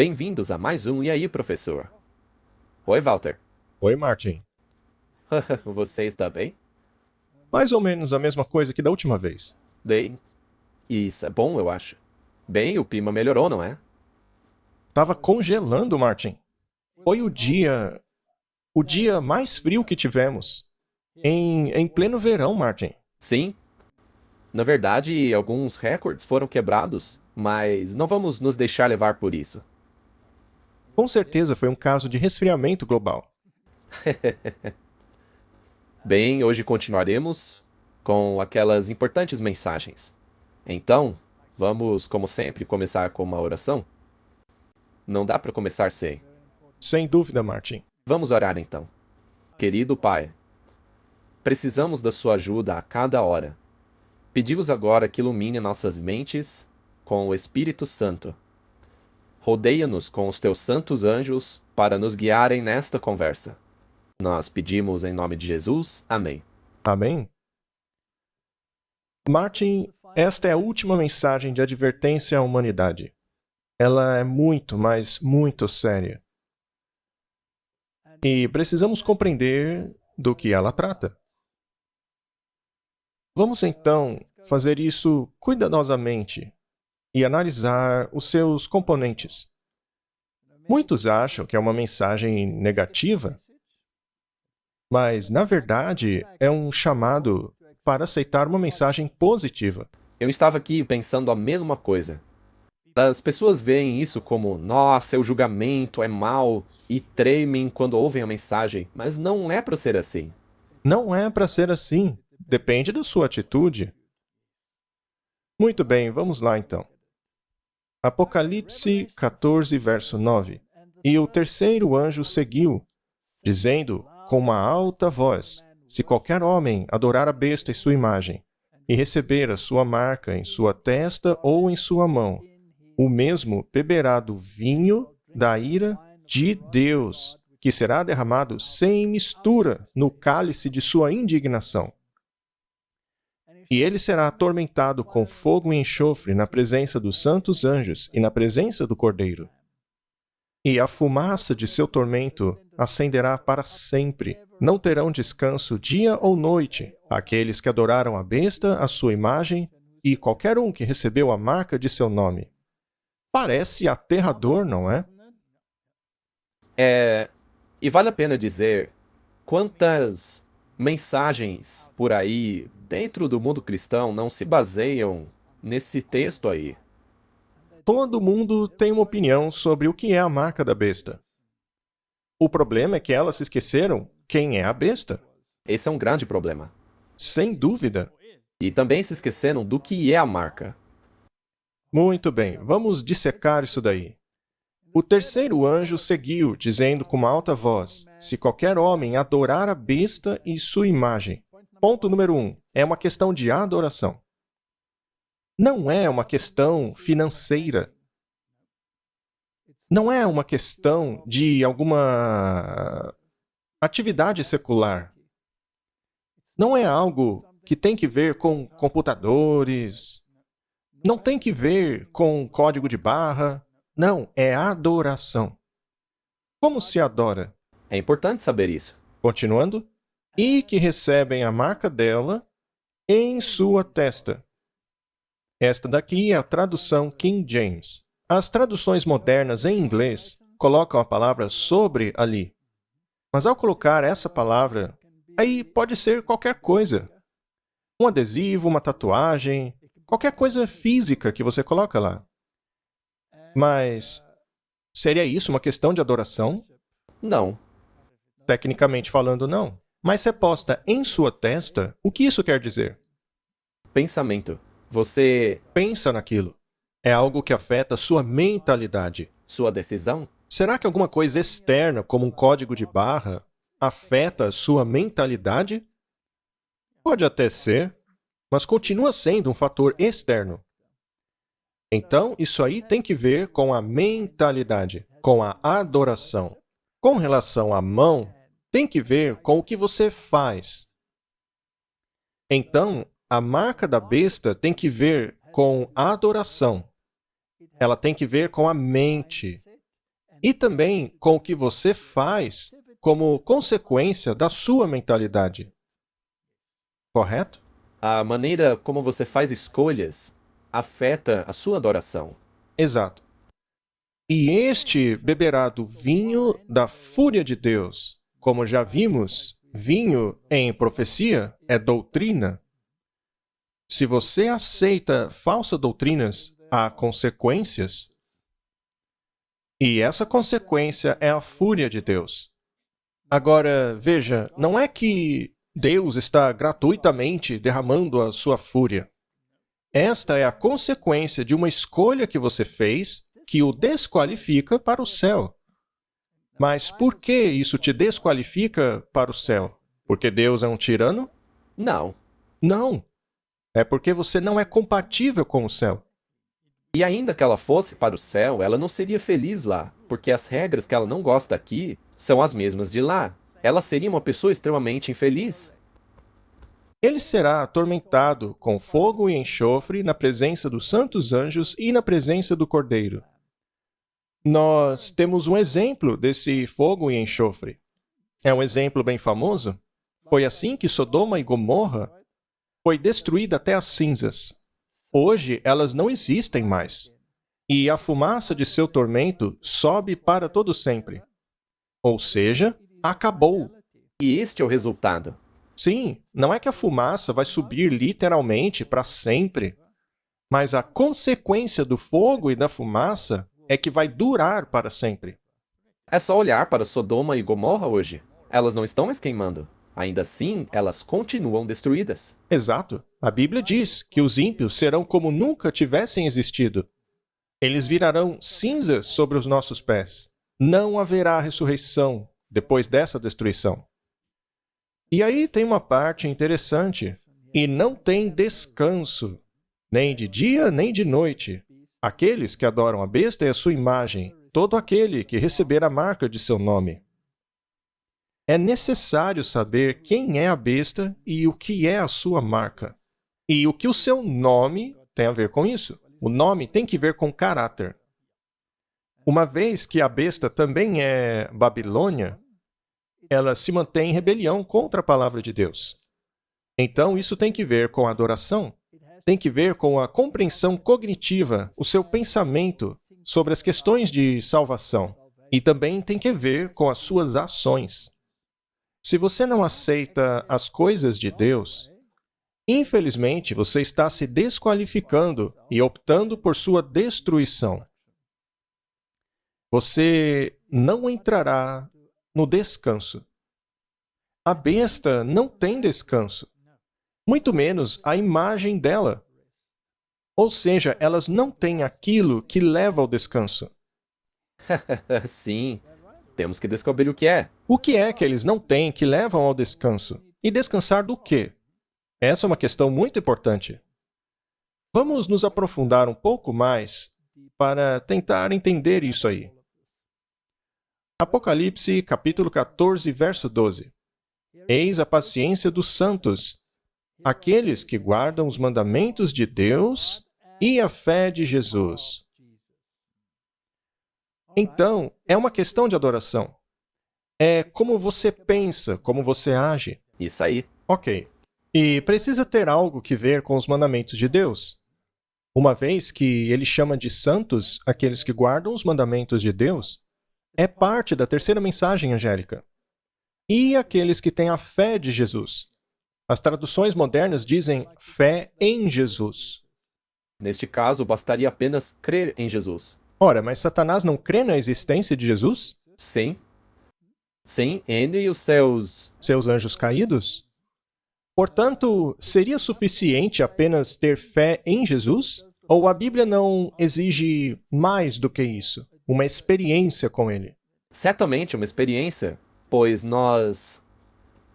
Bem-vindos a mais um E aí, professor? Oi, Walter. Oi, Martin. Você está bem? Mais ou menos a mesma coisa que da última vez. Bem, isso é bom, eu acho. Bem, o clima melhorou, não é? Tava congelando, Martin. Foi o dia mais frio que tivemos. Em pleno verão, Martin. Sim. Na verdade, alguns recordes foram quebrados, mas não vamos nos deixar levar por isso. Com certeza foi um caso de resfriamento global. Bem, hoje continuaremos com aquelas importantes mensagens. Então, vamos, como sempre, começar com uma oração? Não dá para começar sem. Sem dúvida, Martin. Vamos orar então. Querido Pai, precisamos da sua ajuda a cada hora. Pedimos agora que ilumine nossas mentes com o Espírito Santo. Rodeia-nos com os teus santos anjos para nos guiarem nesta conversa. Nós pedimos em nome de Jesus. Amém. Amém? Martin, esta é a última mensagem de advertência à humanidade. Ela é muito, mas muito séria. E precisamos compreender do que ela trata. Vamos então fazer isso cuidadosamente e analisar os seus componentes. Muitos acham que é uma mensagem negativa, mas, na verdade, é um chamado para aceitar uma mensagem positiva. Eu estava aqui pensando a mesma coisa. As pessoas veem isso como, nossa, o julgamento é mal, e tremem quando ouvem a mensagem, mas não é para ser assim. Não é para ser assim. Depende da sua atitude. Muito bem, vamos lá então. Apocalipse 14, verso 9. E o terceiro anjo seguiu, dizendo com uma alta voz: Se qualquer homem adorar a besta e sua imagem, e receber a sua marca em sua testa ou em sua mão, o mesmo beberá do vinho da ira de Deus, que será derramado sem mistura no cálice de sua indignação. E ele será atormentado com fogo e enxofre na presença dos santos anjos e na presença do Cordeiro. E a fumaça de seu tormento acenderá para sempre. Não terão descanso dia ou noite aqueles que adoraram a besta, a sua imagem, e qualquer um que recebeu a marca de seu nome. Parece aterrador, não é? E vale a pena dizer quantas mensagens por aí dentro do mundo cristão não se baseiam nesse texto aí. Todo mundo tem uma opinião sobre o que é a marca da besta. O problema é que elas se esqueceram quem é a besta. Esse é um grande problema. Sem dúvida. E também se esqueceram do que é a marca. Muito bem, vamos dissecar isso daí. O terceiro anjo seguiu, dizendo com uma alta voz: Se qualquer homem adorar a besta e sua imagem. Ponto número 1. É uma questão de adoração. Não é uma questão financeira. Não é uma questão de alguma atividade secular. Não é algo que tem que ver com computadores. Não tem que ver com código de barra. Não, é adoração. Como se adora? É importante saber isso. Continuando. E que recebem a marca dela em sua testa. Esta daqui é a tradução King James. As traduções modernas em inglês colocam a palavra sobre ali. Mas ao colocar essa palavra, aí pode ser qualquer coisa. Um adesivo, uma tatuagem, qualquer coisa física que você coloca lá. Mas seria isso uma questão de adoração? Não. Tecnicamente falando, não. Mas se é posta em sua testa, o que isso quer dizer? Pensamento. Você... Pensa naquilo. É algo que afeta sua mentalidade. Sua decisão? Será que alguma coisa externa, como um código de barra, afeta a sua mentalidade? Pode até ser, mas continua sendo um fator externo. Então, isso aí tem que ver com a mentalidade, com a adoração. Com relação à mão, tem que ver com o que você faz. Então, a marca da besta tem que ver com a adoração. Ela tem que ver com a mente. e também com o que você faz como consequência da sua mentalidade. Correto? A maneira como você faz escolhas afeta a sua adoração. Exato. E este beberá do vinho da fúria de Deus. Como já vimos, vinho em profecia é doutrina. Se você aceita falsas doutrinas, há consequências. E essa consequência é a fúria de Deus. Agora, veja, não é que Deus está gratuitamente derramando a sua fúria. Esta é a consequência de uma escolha que você fez que o desqualifica para o céu. Mas por que isso te desqualifica para o céu? Porque Deus é um tirano? Não. Não. É porque você não é compatível com o céu. E ainda que ela fosse para o céu, ela não seria feliz lá, porque as regras que ela não gosta aqui são as mesmas de lá. Ela seria uma pessoa extremamente infeliz. Ele será atormentado com fogo e enxofre na presença dos santos anjos e na presença do Cordeiro. Nós temos um exemplo desse fogo e enxofre. É um exemplo bem famoso. Foi assim que Sodoma e Gomorra foi destruída até as cinzas. Hoje elas não existem mais. E a fumaça de seu tormento sobe para todo sempre. Ou seja, acabou. E este é o resultado. Sim, não é que a fumaça vai subir literalmente para sempre, mas a consequência do fogo e da fumaça é que vai durar para sempre. É só olhar para Sodoma e Gomorra hoje. Elas não estão mais queimando. Ainda assim, elas continuam destruídas. Exato. A Bíblia diz que os ímpios serão como nunca tivessem existido. Eles virarão cinzas sobre os nossos pés. Não haverá ressurreição depois dessa destruição. E aí tem uma parte interessante. E não tem descanso, nem de dia nem de noite. Aqueles que adoram a besta e a sua imagem, todo aquele que receber a marca de seu nome. É necessário saber quem é a besta e o que é a sua marca. E o que o seu nome tem a ver com isso. O nome tem que ver com caráter. Uma vez que a besta também é Babilônia, ela se mantém em rebelião contra a palavra de Deus. Então, isso tem que ver com a adoração, tem que ver com a compreensão cognitiva, o seu pensamento sobre as questões de salvação. E também tem que ver com as suas ações. Se você não aceita as coisas de Deus, infelizmente você está se desqualificando e optando por sua destruição. Você não entrará no descanso. A besta não tem descanso, muito menos a imagem dela. Ou seja, elas não têm aquilo que leva ao descanso. Sim, temos que descobrir o que é. O que é que eles não têm que levam ao descanso? E descansar do quê? Essa é uma questão muito importante. Vamos nos aprofundar um pouco mais para tentar entender isso aí. Apocalipse, capítulo 14, verso 12. Eis a paciência dos santos, aqueles que guardam os mandamentos de Deus e a fé de Jesus. Então, é uma questão de adoração. É como você pensa, como você age. Isso aí. Ok. E precisa ter algo que ver com os mandamentos de Deus. Uma vez que ele chama de santos aqueles que guardam os mandamentos de Deus, é parte da terceira mensagem angélica. E aqueles que têm a fé de Jesus. As traduções modernas dizem fé em Jesus. Neste caso, bastaria apenas crer em Jesus. Ora, mas Satanás não crê na existência de Jesus? Sim. Sim, ele e os seus anjos caídos? Portanto, seria suficiente apenas ter fé em Jesus? Ou a Bíblia não exige mais do que isso? Uma experiência com ele? Certamente uma experiência, pois nós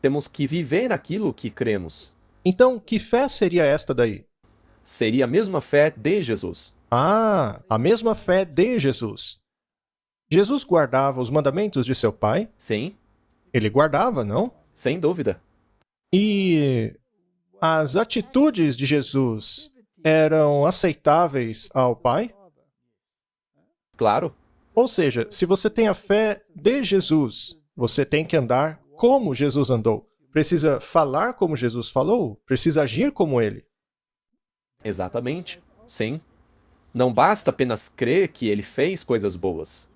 temos que viver aquilo que cremos. Então, que fé seria esta daí? Seria a mesma fé de Jesus. Ah, a mesma fé de Jesus. Jesus guardava os mandamentos de seu pai? Sim, Ele guardava, não? sem dúvida. E as atitudes de Jesus eram aceitáveis ao pai? Claro. Ou seja, se você tem a fé de Jesus, você tem que andar como Jesus andou. Precisa falar como Jesus falou, precisa agir como ele. Exatamente. Sim. Não basta apenas crer que ele fez coisas boas,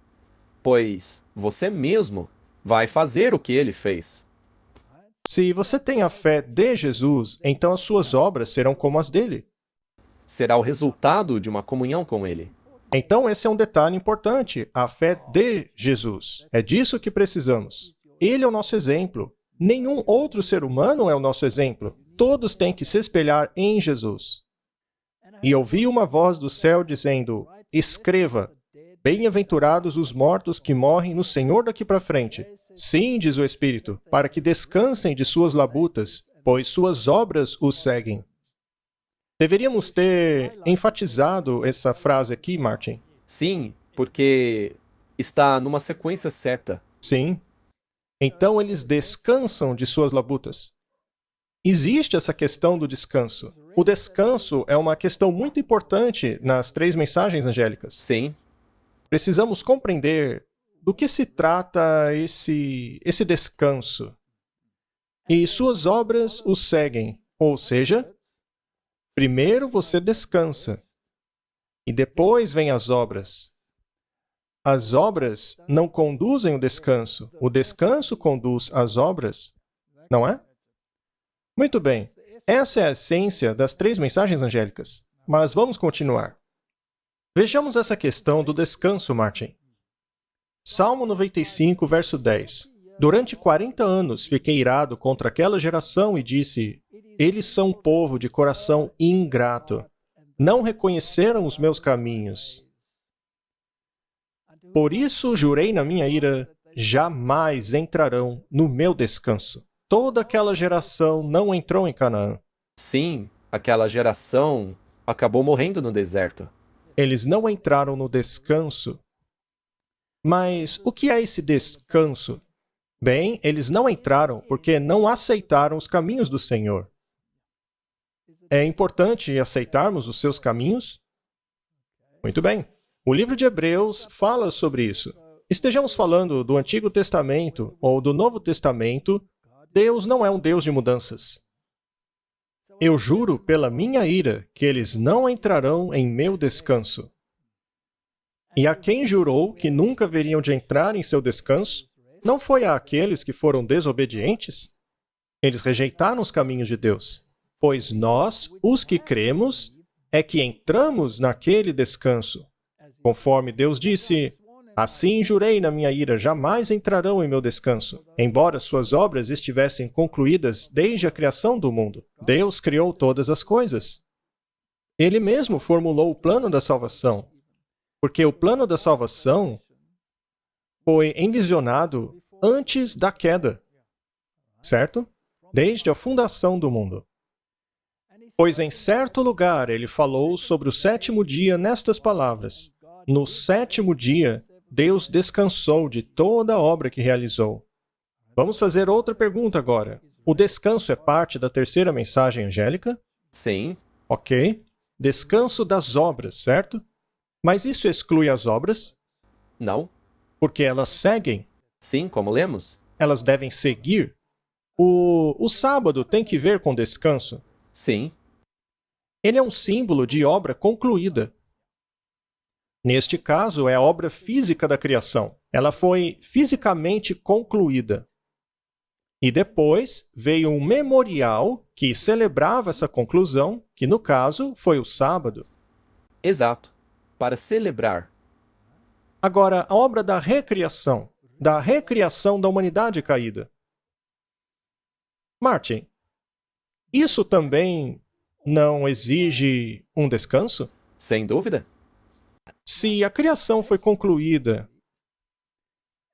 pois você mesmo vai fazer o que ele fez. Se você tem a fé de Jesus, então as suas obras serão como as dele. Será o resultado de uma comunhão com ele. Então esse é um detalhe importante, a fé de Jesus. É disso que precisamos. Ele é o nosso exemplo. Nenhum outro ser humano é o nosso exemplo. Todos têm que se espelhar em Jesus. E ouvi uma voz do céu dizendo: escreva, bem-aventurados os mortos que morrem no Senhor daqui para frente. Sim, diz o Espírito, para que descansem de suas labutas, pois suas obras os seguem. Deveríamos ter enfatizado essa frase aqui, Martin. Sim, porque está numa sequência certa. Sim. Então eles descansam de suas labutas. Existe essa questão do descanso. O descanso é uma questão muito importante nas 3 mensagens angélicas. Sim, Precisamos compreender do que se trata esse descanso. E suas obras o seguem. Ou seja, primeiro você descansa. E depois vêm as obras. As obras não conduzem o descanso conduz as obras, não é? Muito bem, essa é a essência das 3 mensagens angélicas. Mas vamos continuar. Vejamos essa questão do descanso, Martin. Salmo 95, verso 10. Durante 40 anos fiquei irado contra aquela geração e disse: eles são um povo de coração ingrato. Não reconheceram os meus caminhos. Por isso jurei na minha ira: jamais entrarão no meu descanso. Toda aquela geração não entrou em Canaã. sim, aquela geração acabou morrendo no deserto. Eles não entraram no descanso. Mas o que é esse descanso? Bem, eles não entraram porque não aceitaram os caminhos do Senhor. É importante aceitarmos os seus caminhos? Muito bem. O livro de Hebreus fala sobre isso. Estejamos falando do Antigo Testamento ou do Novo Testamento, Deus não é um Deus de mudanças. Eu juro pela minha ira que eles não entrarão em meu descanso. E a quem jurou que nunca veriam de entrar em seu descanso, não foi a aqueles que foram desobedientes? Eles rejeitaram os caminhos de Deus. Pois nós, os que cremos, é que entramos naquele descanso. Conforme Deus disse: assim jurei na minha ira, jamais entrarão em meu descanso, embora suas obras estivessem concluídas desde a criação do mundo. Deus criou todas as coisas. Ele mesmo formulou o plano da salvação, porque o plano da salvação foi envisionado antes da queda, certo? Desde a fundação do mundo. Pois em certo lugar ele falou sobre o 7º dia nestas palavras: no 7º dia, Deus descansou de toda a obra que realizou. Vamos fazer outra pergunta agora. O descanso é parte da 3ª mensagem angélica? Sim, Ok. Descanso das obras, certo? Mas isso exclui as obras? não, Porque elas seguem. sim, como lemos? Elas devem seguir. O sábado tem que ver com descanso. Sim, Ele é um símbolo de obra concluída. Neste caso, é a obra física da criação. Ela foi fisicamente concluída. E depois veio um memorial que celebrava essa conclusão, que no caso foi o sábado. exato. Para celebrar. Agora, a obra da recriação da humanidade caída. Martin, isso também não exige um descanso? Sem dúvida? Se a criação foi concluída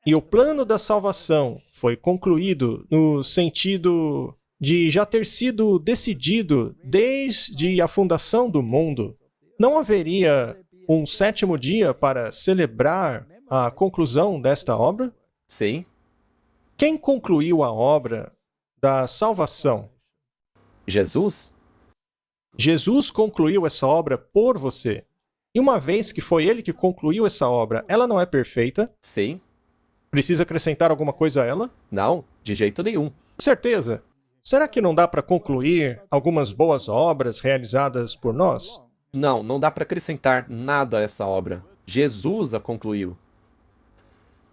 e o plano da salvação foi concluído no sentido de já ter sido decidido desde a fundação do mundo, não haveria um 7º dia para celebrar a conclusão desta obra? Sim, Quem concluiu a obra da salvação? Jesus? Jesus concluiu essa obra por você. E uma vez que foi ele que concluiu essa obra, ela não é perfeita? Sim. Precisa acrescentar alguma coisa a ela? Não, de jeito nenhum. Certeza. Será que não dá para concluir algumas boas obras realizadas por nós? Não, não dá para acrescentar nada a essa obra. Jesus a concluiu.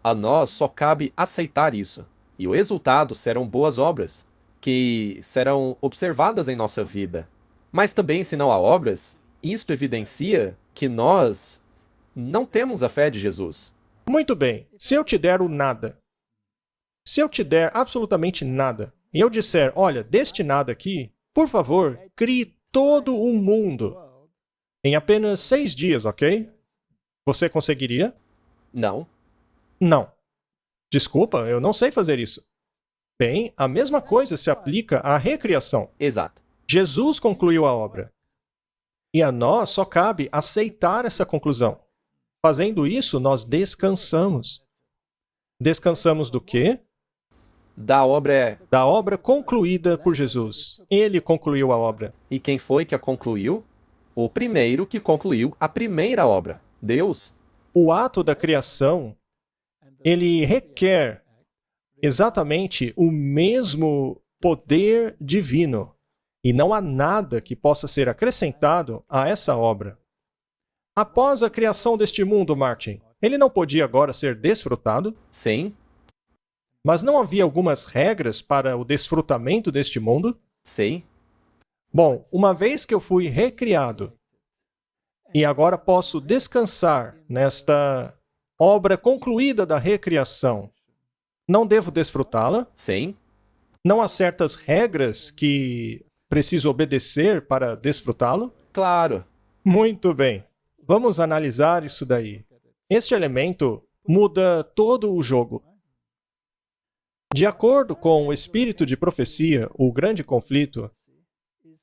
A nós só cabe aceitar isso. E o resultado serão boas obras, que serão observadas em nossa vida. Mas também, se não há obras, isto evidencia que nós não temos a fé de Jesus. Muito bem. Se eu te der o nada, se eu te der absolutamente nada, e eu disser, olha, deste nada aqui, por favor, crie todo um mundo em apenas 6 dias, ok? Você conseguiria? Não. Não. Desculpa, eu não sei fazer isso. Bem, a mesma coisa se aplica à recriação. Exato. Jesus concluiu a obra. E a nós só cabe aceitar essa conclusão. Fazendo isso, nós descansamos. Descansamos do quê? Da obra. Da obra concluída por Jesus. Ele concluiu a obra. E quem foi que a concluiu? O primeiro que concluiu a primeira obra. Deus. O ato da criação, ele requer exatamente o mesmo poder divino. E não há nada que possa ser acrescentado a essa obra. Após a criação deste mundo, Martin, ele não podia agora ser desfrutado? Sim. Mas não havia algumas regras para o desfrutamento deste mundo? Sim. Bom, uma vez que eu fui recriado e agora posso descansar nesta obra concluída da recriação, não devo desfrutá-la? Sim. Não há certas regras que preciso obedecer para desfrutá-lo? Claro. Muito bem. Vamos analisar isso daí. Este elemento muda todo o jogo. De acordo com o espírito de profecia, o grande conflito,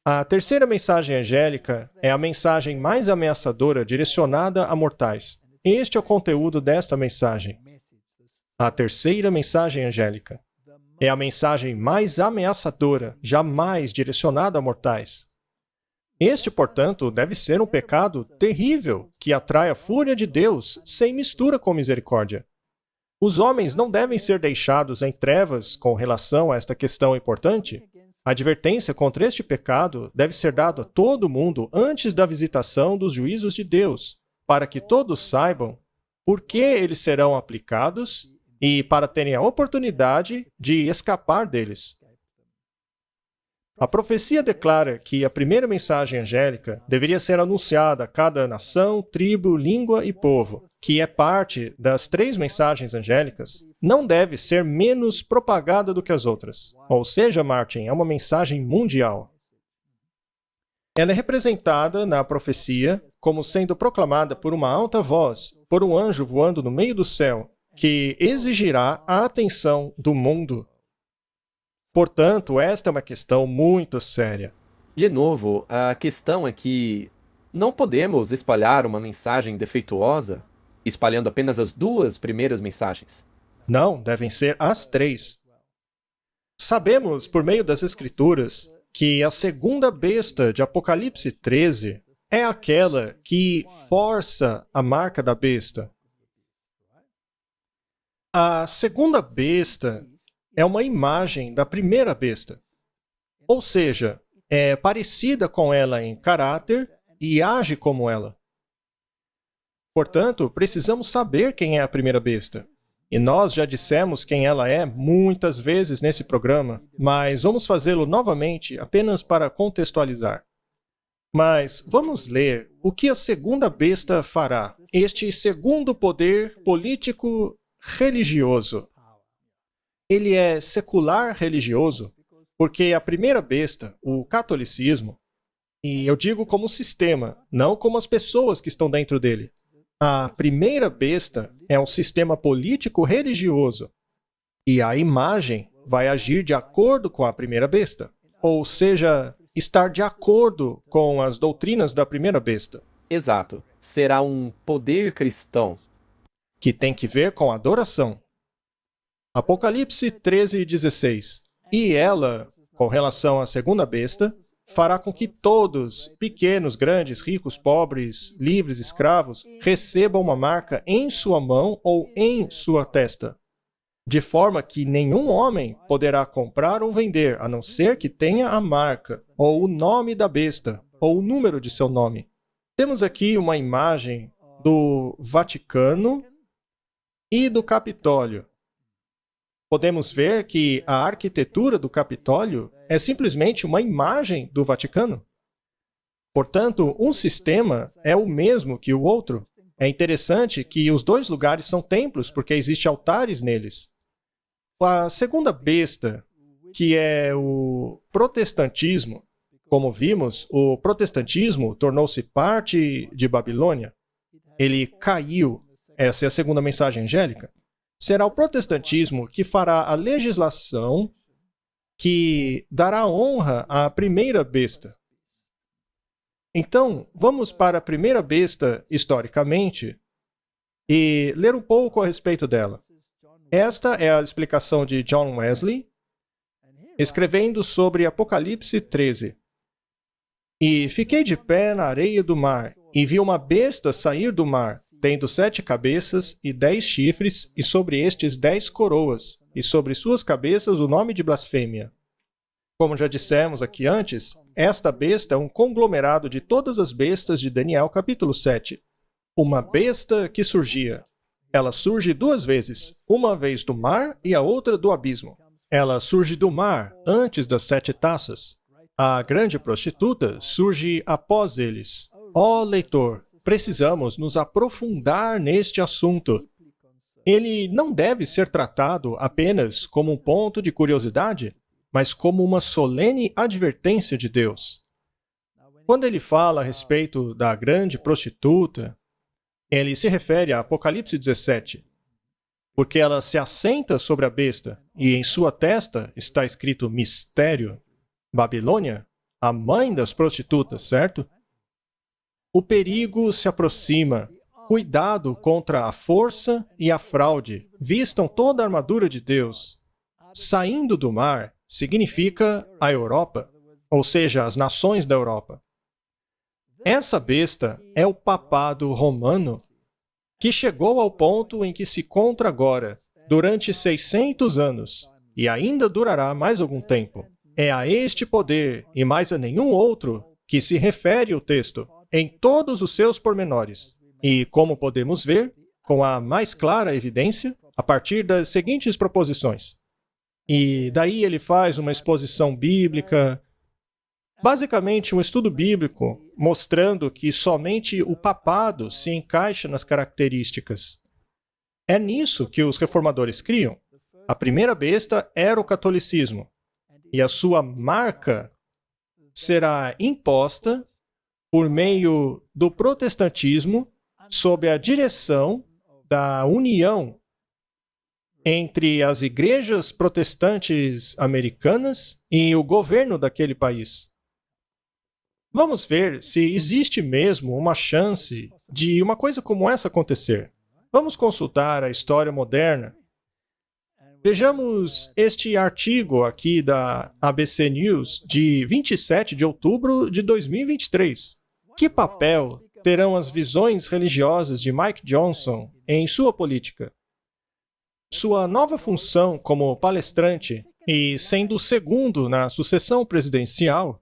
a terceira mensagem angélica é a mensagem mais ameaçadora direcionada a mortais. Este é o conteúdo desta mensagem. A terceira mensagem angélica é a mensagem mais ameaçadora jamais direcionada a mortais. Este, portanto, deve ser um pecado terrível que atrai a fúria de Deus sem mistura com misericórdia. Os homens não devem ser deixados em trevas com relação a esta questão importante. A advertência contra este pecado deve ser dada a todo mundo antes da visitação dos juízos de Deus, para que todos saibam por que eles serão aplicados e para terem a oportunidade de escapar deles. A profecia declara que a primeira mensagem angélica deveria ser anunciada a cada nação, tribo, língua e povo, que é parte das 3 mensagens angélicas, não deve ser menos propagada do que as outras. Ou seja, Martin, é uma mensagem mundial. Ela é representada na profecia como sendo proclamada por uma alta voz, por um anjo voando no meio do céu, que exigirá a atenção do mundo. Portanto, esta é uma questão muito séria. De novo, a questão é que não podemos espalhar uma mensagem defeituosa espalhando apenas as 2 primeiras mensagens. Não, devem ser as 3. Sabemos, por meio das Escrituras, que a segunda besta de Apocalipse 13 é aquela que força a marca da besta. A segunda besta é uma imagem da primeira besta. Ou seja, é parecida com ela em caráter e age como ela. Portanto, precisamos saber quem é a primeira besta. E nós já dissemos quem ela é muitas vezes nesse programa, mas vamos fazê-lo novamente apenas para contextualizar. Mas vamos ler o que a segunda besta fará. Este segundo poder político religioso. Ele é secular religioso porque a primeira besta, o catolicismo, e eu digo como sistema, não como as pessoas que estão dentro dele. A primeira besta é um sistema político religioso e a imagem vai agir de acordo com a primeira besta, ou seja, estar de acordo com as doutrinas da primeira besta. Exato. Será um poder cristão. Que tem que ver com adoração. Apocalipse 13:16. E ela, com relação à segunda besta, fará com que todos, pequenos, grandes, ricos, pobres, livres, escravos, recebam uma marca em sua mão ou em sua testa, de forma que nenhum homem poderá comprar ou vender, a não ser que tenha a marca, ou o nome da besta, ou o número de seu nome. Temos aqui uma imagem do Vaticano e do Capitólio. Podemos ver que a arquitetura do Capitólio é simplesmente uma imagem do Vaticano. Portanto, um sistema é o mesmo que o outro. É interessante que os dois lugares são templos, porque existem altares neles. A segunda besta, que é o protestantismo, como vimos, o protestantismo tornou-se parte de Babilônia. Ele caiu. Essa é a segunda mensagem angélica. Será o protestantismo que fará a legislação que dará honra à primeira besta. Então, vamos para a primeira besta historicamente e ler um pouco a respeito dela. Esta é a explicação de John Wesley, escrevendo sobre Apocalipse 13. E fiquei de pé na areia do mar, e vi uma besta sair do mar, tendo 7 cabeças e 10 chifres, e sobre estes 10 coroas, e sobre suas cabeças o nome de blasfêmia. Como já dissemos aqui antes, esta besta é um conglomerado de todas as bestas de Daniel capítulo 7. Uma besta que surgia. Ela surge 2 vezes, uma vez do mar e a outra do abismo. Ela surge do mar, antes das 7 taças. A grande prostituta surge após eles. Ó leitor, precisamos nos aprofundar neste assunto. Ele não deve ser tratado apenas como um ponto de curiosidade, mas como uma solene advertência de Deus. Quando ele fala a respeito da grande prostituta, ele se refere a Apocalipse 17, porque ela se assenta sobre a besta, e em sua testa está escrito mistério. Babilônia, a mãe das prostitutas, certo? O perigo se aproxima. Cuidado contra a força e a fraude. Vistam toda a armadura de Deus. Saindo do mar significa a Europa, ou seja, as nações da Europa. Essa besta é o papado romano, que chegou ao ponto em que se encontra agora, durante 600 anos, e ainda durará mais algum tempo. É a este poder, e mais a nenhum outro, que se refere o texto, em todos os seus pormenores. E, como podemos ver, com a mais clara evidência, a partir das seguintes proposições. E daí ele faz uma exposição bíblica, basicamente um estudo bíblico, mostrando que somente o papado se encaixa nas características. É nisso que os reformadores criam. A primeira besta era o catolicismo, e a sua marca será imposta por meio do protestantismo sob a direção da união entre as igrejas protestantes americanas e o governo daquele país. Vamos ver se existe mesmo uma chance de uma coisa como essa acontecer. Vamos consultar a história moderna. Vejamos este artigo aqui da ABC News de 27 de outubro de 2023. Que papel terão as visões religiosas de Mike Johnson em sua política? Sua nova função como palestrante e sendo o segundo na sucessão presidencial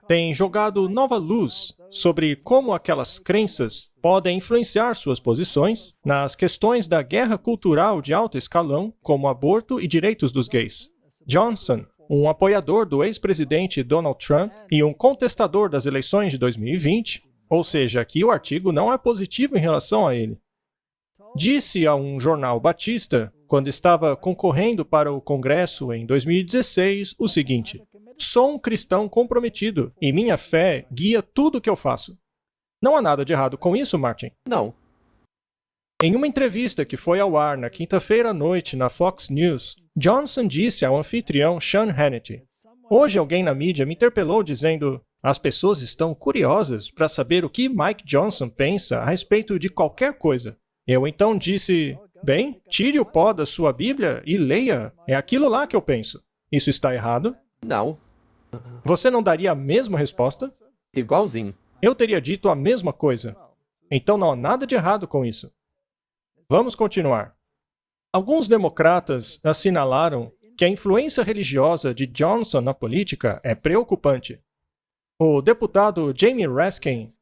tem jogado nova luz sobre como aquelas crenças podem influenciar suas posições nas questões da guerra cultural de alto escalão, como aborto e direitos dos gays. Johnson, um apoiador do ex-presidente Donald Trump e um contestador das eleições de 2020, ou seja, aqui o artigo não é positivo em relação a ele, disse a um jornal batista, quando estava concorrendo para o Congresso em 2016, o seguinte: sou um cristão comprometido e minha fé guia tudo o que eu faço. Não há nada de errado com isso, Martin? Não. Em uma entrevista que foi ao ar na quinta-feira à noite na Fox News, Johnson disse ao anfitrião Sean Hannity: hoje alguém na mídia me interpelou dizendo: as pessoas estão curiosas para saber o que Mike Johnson pensa a respeito de qualquer coisa. Eu então disse: bem, tire o pó da sua Bíblia e leia. É aquilo lá que eu penso. Isso está errado? Não. Você não daria a mesma resposta? Igualzinho. Eu teria dito a mesma coisa. Então não há nada de errado com isso. Vamos continuar. Alguns democratas assinalaram que a influência religiosa de Johnson na política é preocupante. O deputado Jamie Raskin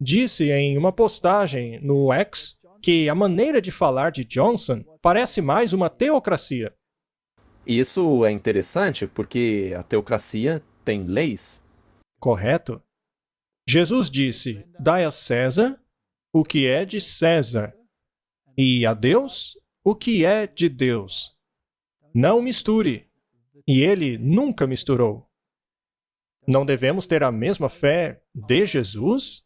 disse em uma postagem no X que a maneira de falar de Johnson parece mais uma teocracia. Isso é interessante porque a teocracia tem leis. Correto? Jesus disse: dai a César o que é de César, e a Deus o que é de Deus. Não misture. E ele nunca misturou. Não devemos ter a mesma fé de Jesus?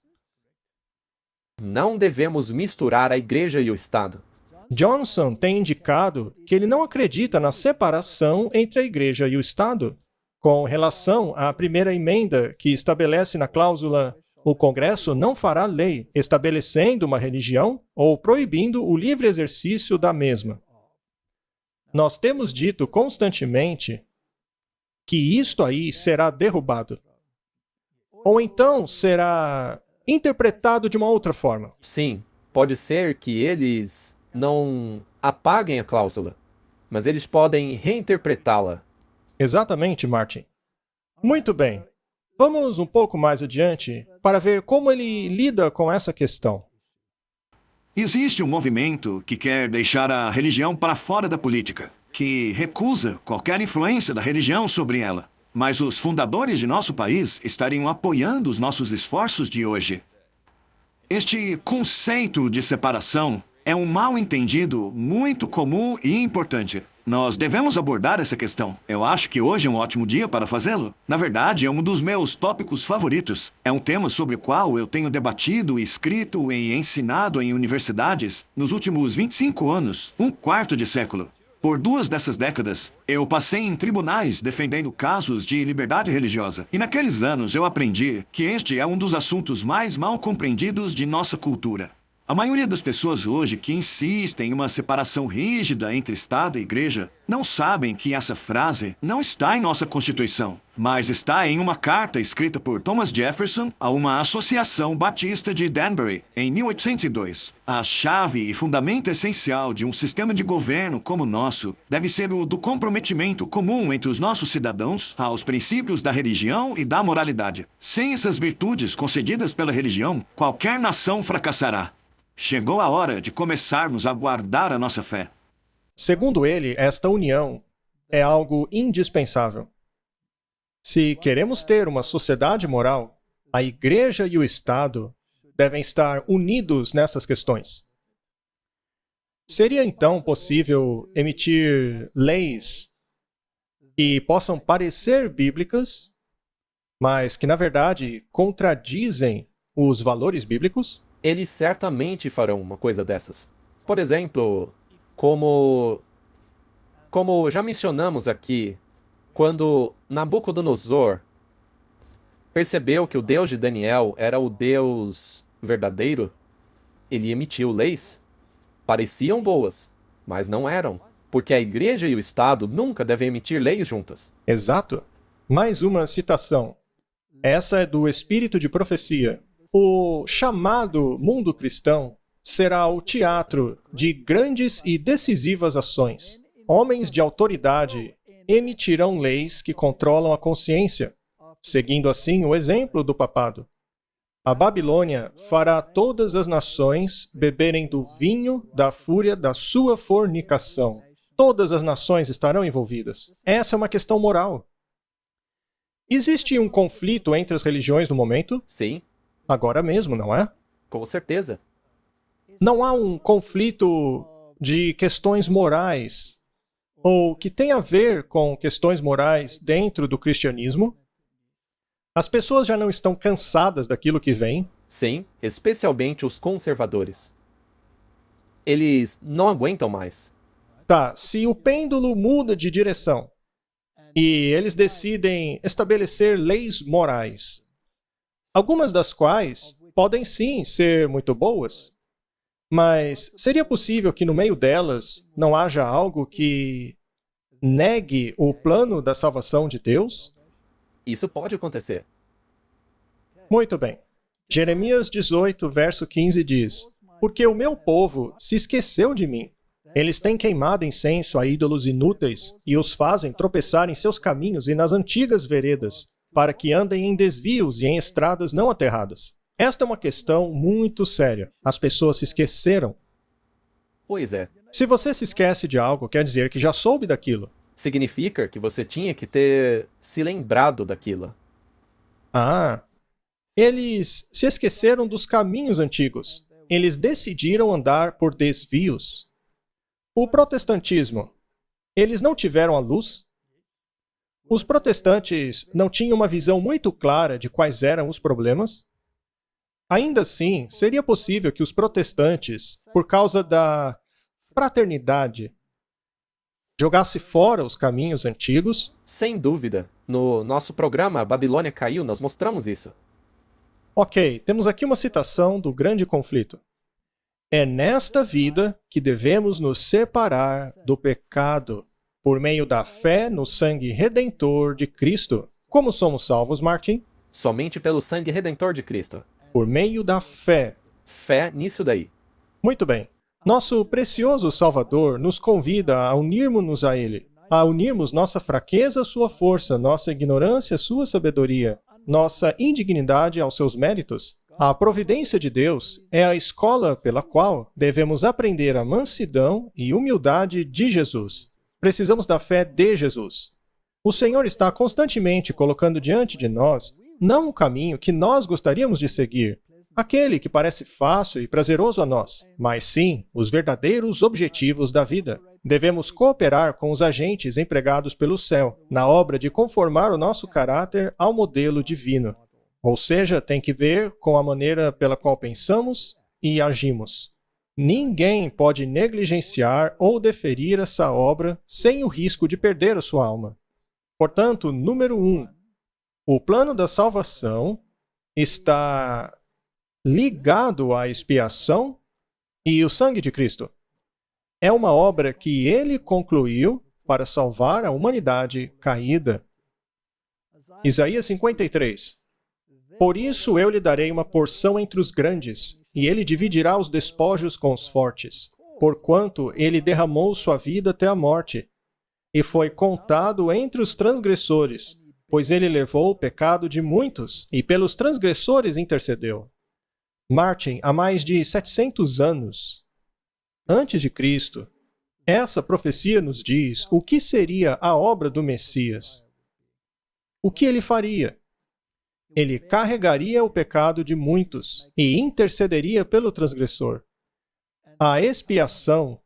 Não devemos misturar a igreja e o Estado. Johnson tem indicado que ele não acredita na separação entre a igreja e o Estado, com relação à primeira emenda que estabelece na cláusula: o Congresso não fará lei estabelecendo uma religião ou proibindo o livre exercício da mesma. Nós temos dito constantemente que isto aí será derrubado. Ou então será interpretado de uma outra forma. Sim, pode ser que eles não apaguem a cláusula, mas eles podem reinterpretá-la. Exatamente, Martin. Muito bem. Vamos um pouco mais adiante para ver como ele lida com essa questão. Existe um movimento que quer deixar a religião para fora da política, que recusa qualquer influência da religião sobre ela. Mas os fundadores de nosso país estariam apoiando os nossos esforços de hoje. Este conceito de separação é um mal-entendido muito comum e importante. Nós devemos abordar essa questão. Eu acho que hoje é um ótimo dia para fazê-lo. Na verdade, é um dos meus tópicos favoritos. É um tema sobre o qual eu tenho debatido, escrito e ensinado em universidades nos últimos 25 anos, um quarto de século. Por 2 dessas décadas, eu passei em tribunais defendendo casos de liberdade religiosa. E naqueles anos eu aprendi que este é um dos assuntos mais mal compreendidos de nossa cultura. A maioria das pessoas hoje que insistem em uma separação rígida entre Estado e Igreja não sabem que essa frase não está em nossa Constituição, mas está em uma carta escrita por Thomas Jefferson a uma associação batista de Danbury, em 1802. A chave e fundamento essencial de um sistema de governo como o nosso deve ser o do comprometimento comum entre os nossos cidadãos aos princípios da religião e da moralidade. Sem essas virtudes concedidas pela religião, qualquer nação fracassará. Chegou a hora de começarmos a guardar a nossa fé. Segundo ele, esta união é algo indispensável. Se queremos ter uma sociedade moral, a Igreja e o Estado devem estar unidos nessas questões. Seria então possível emitir leis que possam parecer bíblicas, mas que na verdade contradizem os valores bíblicos? Eles certamente farão uma coisa dessas. Por exemplo, como já mencionamos aqui, quando Nabucodonosor percebeu que o Deus de Daniel era o Deus verdadeiro, ele emitiu leis. Pareciam boas, mas não eram, porque a igreja e o Estado nunca devem emitir leis juntas. Exato. Mais uma citação. Essa é do Espírito de Profecia. O chamado mundo cristão será o teatro de grandes e decisivas ações. Homens de autoridade emitirão leis que controlam a consciência, seguindo assim o exemplo do papado. A Babilônia fará todas as nações beberem do vinho da fúria da sua fornicação. Todas as nações estarão envolvidas. Essa é uma questão moral. Existe um conflito entre as religiões no momento? Sim, Agora mesmo, não é? com certeza. Não há um conflito de questões morais ou que tem a ver com questões morais dentro do cristianismo? As pessoas já não estão cansadas daquilo que vem? Sim, especialmente os conservadores. Eles não aguentam mais. Tá, se o pêndulo muda de direção e eles decidem estabelecer leis morais, algumas das quais podem sim ser muito boas, mas seria possível que no meio delas não haja algo que negue o plano da salvação de Deus? Isso pode acontecer. Muito bem. Jeremias 18, verso 15 diz: Porque o meu povo se esqueceu de mim. Eles têm queimado incenso a ídolos inúteis e os fazem tropeçar em seus caminhos e nas antigas veredas, para que andem em desvios e em estradas não aterradas. Esta é uma questão muito séria. As pessoas se esqueceram. Pois é. Se você se esquece de algo, quer dizer que já soube daquilo. Significa que você tinha que ter se lembrado daquilo. Eles se esqueceram dos caminhos antigos. Eles decidiram andar por desvios. O protestantismo, eles não tiveram a luz? Os protestantes não tinham uma visão muito clara de quais eram os problemas? Ainda assim, seria possível que os protestantes, por causa da fraternidade, jogasse fora os caminhos antigos? Sem dúvida. No nosso programa A Babilônia Caiu, nós mostramos isso. Ok, temos aqui uma citação do grande conflito. É nesta vida que devemos nos separar do pecado, por meio da fé no sangue redentor de Cristo. Como somos salvos, Martin? Somente pelo sangue redentor de Cristo. Por meio da fé. Fé nisso daí. Muito bem. Nosso precioso Salvador nos convida a unirmos-nos a Ele, a unirmos nossa fraqueza à sua força, nossa ignorância à sua sabedoria, nossa indignidade aos seus méritos. A providência de Deus é a escola pela qual devemos aprender a mansidão e humildade de Jesus. Precisamos da fé de Jesus. O Senhor está constantemente colocando diante de nós não o caminho que nós gostaríamos de seguir, aquele que parece fácil e prazeroso a nós, mas sim os verdadeiros objetivos da vida. Devemos cooperar com os agentes empregados pelo céu na obra de conformar o nosso caráter ao modelo divino. Ou seja, tem que ver com a maneira pela qual pensamos e agimos. Ninguém pode negligenciar ou deferir essa obra sem o risco de perder a sua alma. Portanto, número 1, o plano da salvação está ligado à expiação e o sangue de Cristo. É uma obra que ele concluiu para salvar a humanidade caída. Isaías 53. Por isso eu lhe darei uma porção entre os grandes, e ele dividirá os despojos com os fortes, porquanto ele derramou sua vida até a morte, e foi contado entre os transgressores, pois ele levou o pecado de muitos, e pelos transgressores intercedeu. Martin, há mais de 700 anos antes de Cristo, essa profecia nos diz o que seria a obra do Messias. O que ele faria? Ele carregaria o pecado de muitos e intercederia pelo transgressor. A expiação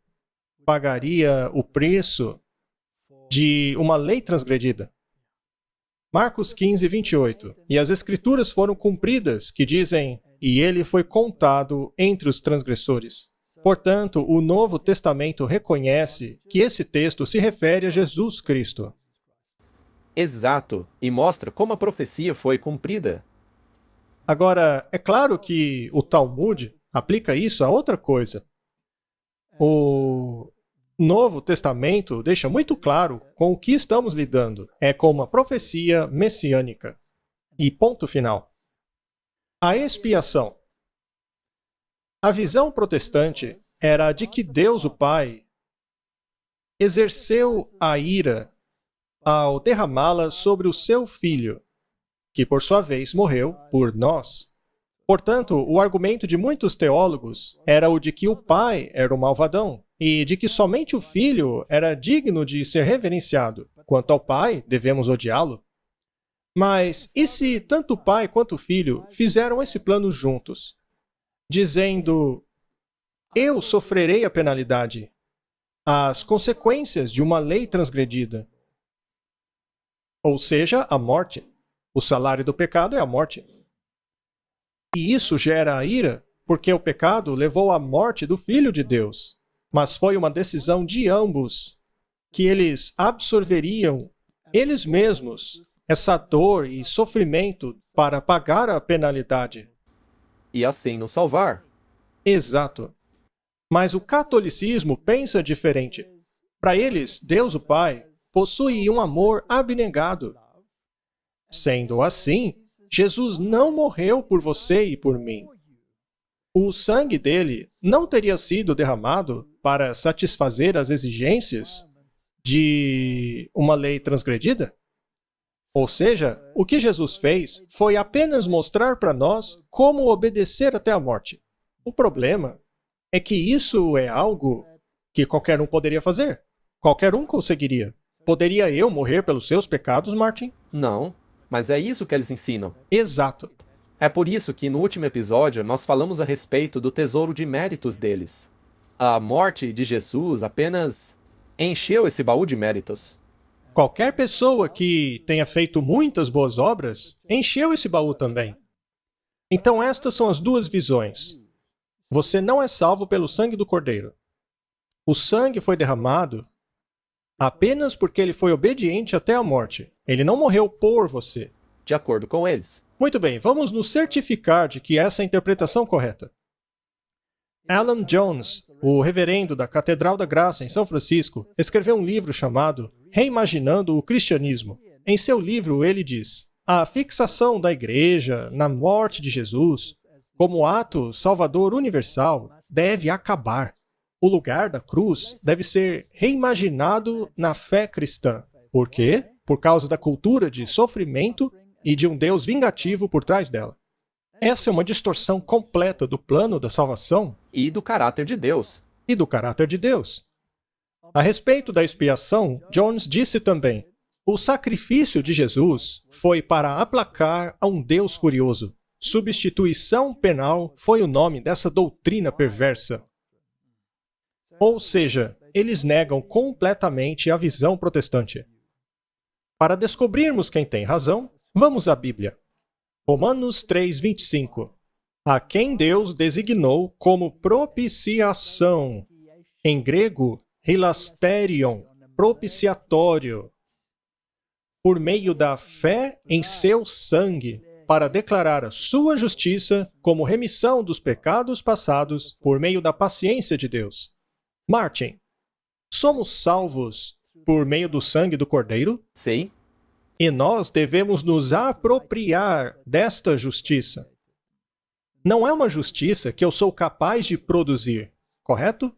pagaria o preço de uma lei transgredida. Marcos 15, 28. E as Escrituras foram cumpridas, que dizem: e ele foi contado entre os transgressores. Portanto, o Novo Testamento reconhece que esse texto se refere a Jesus Cristo. Exato, e mostra como a profecia foi cumprida. Agora, é claro que o Talmud aplica isso a outra coisa. O Novo Testamento deixa muito claro com o que estamos lidando. É com uma profecia messiânica. E ponto final. A expiação. A visão protestante era de que Deus, o Pai, exerceu a ira ao derramá-la sobre o seu Filho, que por sua vez morreu por nós. Portanto, o argumento de muitos teólogos era o de que o Pai era o malvadão e de que somente o Filho era digno de ser reverenciado. Quanto ao Pai, devemos odiá-lo. Mas e se tanto o Pai quanto o Filho fizeram esse plano juntos, dizendo: eu sofrerei a penalidade, as consequências de uma lei transgredida? Ou seja, a morte. O salário do pecado é a morte. E isso gera a ira, porque o pecado levou à morte do Filho de Deus. Mas foi uma decisão de ambos, que eles absorveriam, eles mesmos, essa dor e sofrimento para pagar a penalidade. E assim nos salvar. Exato. Mas o catolicismo pensa diferente. Para eles, Deus o Pai possui um amor abnegado. Sendo assim, Jesus não morreu por você e por mim. O sangue dele não teria sido derramado para satisfazer as exigências de uma lei transgredida? Ou seja, o que Jesus fez foi apenas mostrar para nós como obedecer até a morte. O problema é que isso é algo que qualquer um poderia fazer. Qualquer um conseguiria. Poderia eu morrer pelos seus pecados, Martin? Não, mas é isso que eles ensinam. Exato. É por isso que no último episódio nós falamos a respeito do tesouro de méritos deles. A morte de Jesus apenas encheu esse baú de méritos. Qualquer pessoa que tenha feito muitas boas obras encheu esse baú também. Então estas são as duas visões. Você não é salvo pelo sangue do Cordeiro. O sangue foi derramado apenas porque ele foi obediente até a morte. Ele não morreu por você. De acordo com eles. Muito bem, vamos nos certificar de que essa é a interpretação correta. Alan Jones, o reverendo da Catedral da Graça em São Francisco, escreveu um livro chamado Reimaginando o Cristianismo. Em seu livro, ele diz: a fixação da Igreja na morte de Jesus como ato salvador universal deve acabar. O lugar da cruz deve ser reimaginado na fé cristã. Por quê? Por causa da cultura de sofrimento e de um Deus vingativo por trás dela. Essa é uma distorção completa do plano da salvação E do caráter de Deus. e do caráter de Deus. A respeito da expiação, Jones disse também: o sacrifício de Jesus foi para aplacar a um Deus furioso. Substituição penal foi o nome dessa doutrina perversa. Ou seja, eles negam completamente a visão protestante. Para descobrirmos quem tem razão, vamos à Bíblia. Romanos 3:25. A quem Deus designou como propiciação. Em grego, hilasterion, propiciatório. Por meio da fé em seu sangue, para declarar a sua justiça como remissão dos pecados passados por meio da paciência de Deus. Martin, somos salvos por meio do sangue do Cordeiro? Sim? E nós devemos nos apropriar desta justiça. Não é uma justiça que eu sou capaz de produzir, correto?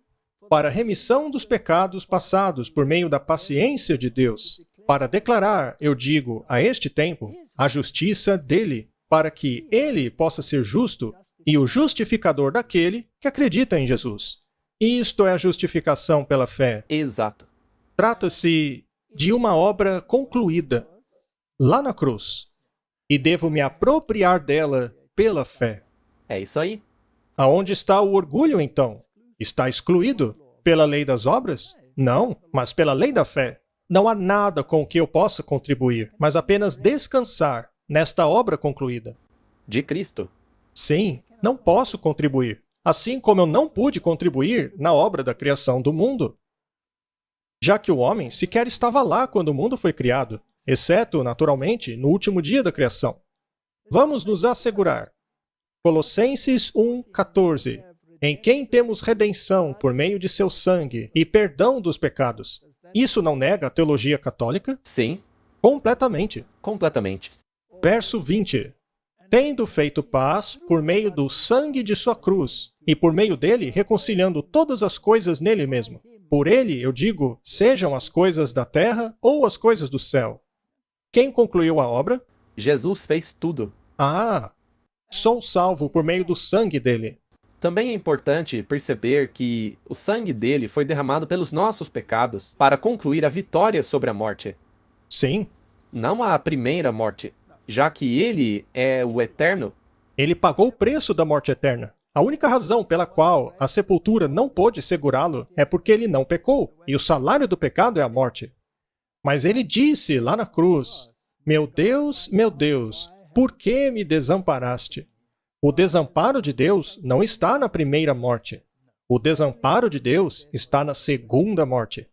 Para a remissão dos pecados passados por meio da paciência de Deus. Para declarar, eu digo, a este tempo, a justiça dele, para que ele possa ser justo e o justificador daquele que acredita em Jesus. Isto é a justificação pela fé. Exato. Trata-se de uma obra concluída, lá na cruz, e devo me apropriar dela pela fé. É isso aí. Aonde está o orgulho, então? Está excluído? Pela lei das obras? Não, mas pela lei da fé. Não há nada com o que eu possa contribuir, mas apenas descansar nesta obra concluída. De Cristo. Sim, não posso contribuir, assim como eu não pude contribuir na obra da criação do mundo. Já que o homem sequer estava lá quando o mundo foi criado, exceto, naturalmente, no último dia da criação. Vamos nos assegurar. Colossenses 1:14. Em quem temos redenção por meio de seu sangue e perdão dos pecados. Isso não nega a teologia católica? Sim, Completamente. completamente. Verso 20. Tendo feito paz por meio do sangue de sua cruz, e por meio dele reconciliando todas as coisas nele mesmo. Por ele, eu digo, sejam as coisas da terra ou as coisas do céu. Quem concluiu a obra? Jesus fez tudo. Ah, sou salvo por meio do sangue dele. Também é importante perceber que o sangue dele foi derramado pelos nossos pecados para concluir a vitória sobre a morte. Sim, Não a primeira morte, já que ele é o eterno. ele pagou o preço da morte eterna. A única razão pela qual a sepultura não pôde segurá-lo é porque ele não pecou, e o salário do pecado é a morte. Mas ele disse lá na cruz: meu Deus, por que me desamparaste? O desamparo de Deus não está na primeira morte. O desamparo de Deus está na segunda morte.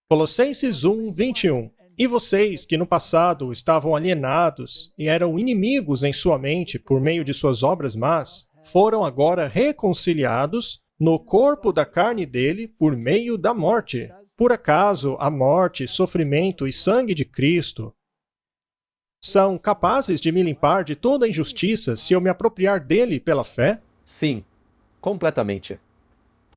Colossenses 1:21. E vocês que no passado estavam alienados e eram inimigos em sua mente por meio de suas obras más, foram agora reconciliados no corpo da carne dele por meio da morte. Por acaso a morte, sofrimento e sangue de Cristo são capazes de me limpar de toda injustiça se eu me apropriar dele pela fé, Sim, completamente.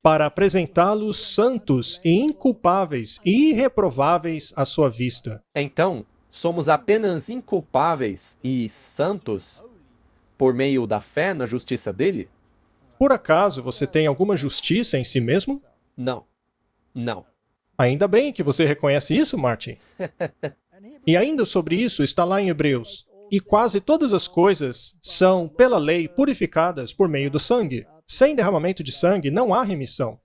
para apresentá-los santos e inculpáveis e irreprováveis à sua vista. Então, somos apenas inculpáveis e santos por meio da fé na justiça dele? Por acaso você tem alguma justiça em si mesmo? Não. Não. Ainda bem que você reconhece isso, Martin. E ainda sobre isso está lá em Hebreus. E quase todas as coisas são, pela lei, purificadas por meio do sangue. Sem derramamento de sangue não há remissão.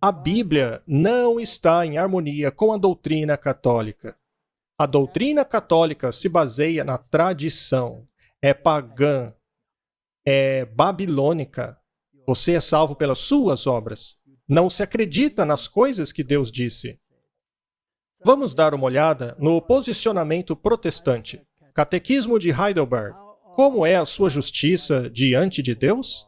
A Bíblia não está em harmonia com a doutrina católica. A doutrina católica se baseia na tradição. É pagã. É babilônica. Você é salvo pelas suas obras. Não se acredita nas coisas que Deus disse. Vamos dar uma olhada no posicionamento protestante. Catequismo de Heidelberg. Como é a sua justiça diante de Deus?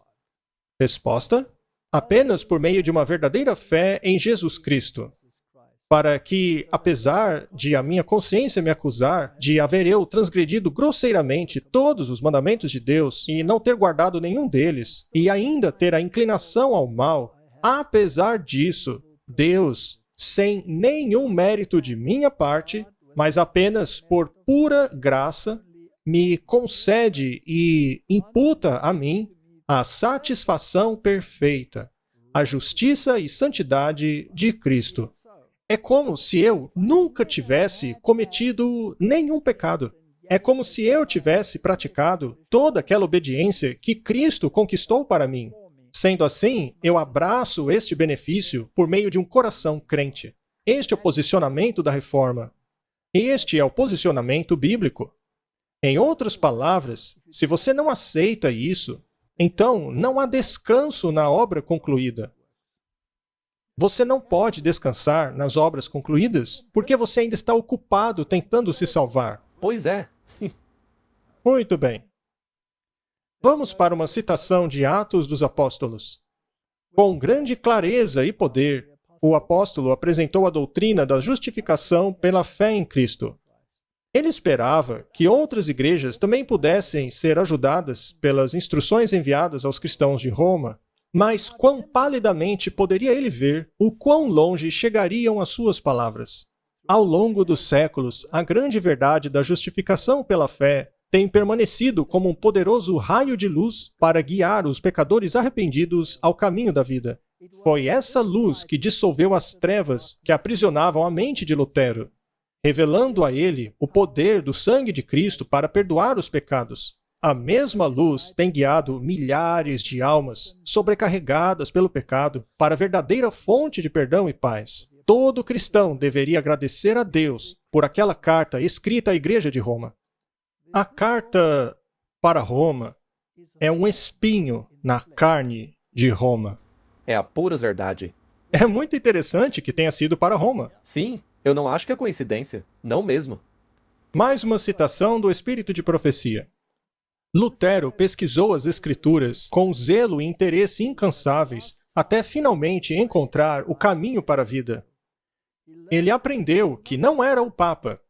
Resposta: apenas por meio de uma verdadeira fé em Jesus Cristo. Para que, apesar de a minha consciência me acusar de haver eu transgredido grosseiramente todos os mandamentos de Deus e não ter guardado nenhum deles, e ainda ter a inclinação ao mal, apesar disso, Deus, sem nenhum mérito de minha parte, mas apenas por pura graça, me concede e imputa a mim a satisfação perfeita, a justiça e santidade de Cristo. É como se eu nunca tivesse cometido nenhum pecado. É como se eu tivesse praticado toda aquela obediência que Cristo conquistou para mim. Sendo assim, eu abraço este benefício por meio de um coração crente. Este é o posicionamento da Reforma. Este é o posicionamento bíblico. Em outras palavras, se você não aceita isso, então não há descanso na obra concluída. Você não pode descansar nas obras concluídas porque você ainda está ocupado tentando se salvar. Pois é. Muito bem. Vamos para uma citação de Atos dos Apóstolos. Com grande clareza e poder, o apóstolo apresentou a doutrina da justificação pela fé em Cristo. Ele esperava que outras igrejas também pudessem ser ajudadas pelas instruções enviadas aos cristãos de Roma, mas quão palidamente poderia ele ver o quão longe chegariam as suas palavras. Ao longo dos séculos, a grande verdade da justificação pela fé tem permanecido como um poderoso raio de luz para guiar os pecadores arrependidos ao caminho da vida. Foi essa luz que dissolveu as trevas que aprisionavam a mente de Lutero, revelando a ele o poder do sangue de Cristo para perdoar os pecados. A mesma luz tem guiado milhares de almas sobrecarregadas pelo pecado para a verdadeira fonte de perdão e paz. Todo cristão deveria agradecer a Deus por aquela carta escrita à Igreja de Roma. A carta para Roma é um espinho na carne de Roma. É a pura verdade. É muito interessante que tenha sido para Roma. Sim, eu não acho que é coincidência. Não mesmo. Mais uma citação do Espírito de Profecia. Lutero pesquisou as Escrituras com zelo e interesse incansáveis até finalmente encontrar o caminho para a vida. Ele aprendeu que não era o Papa,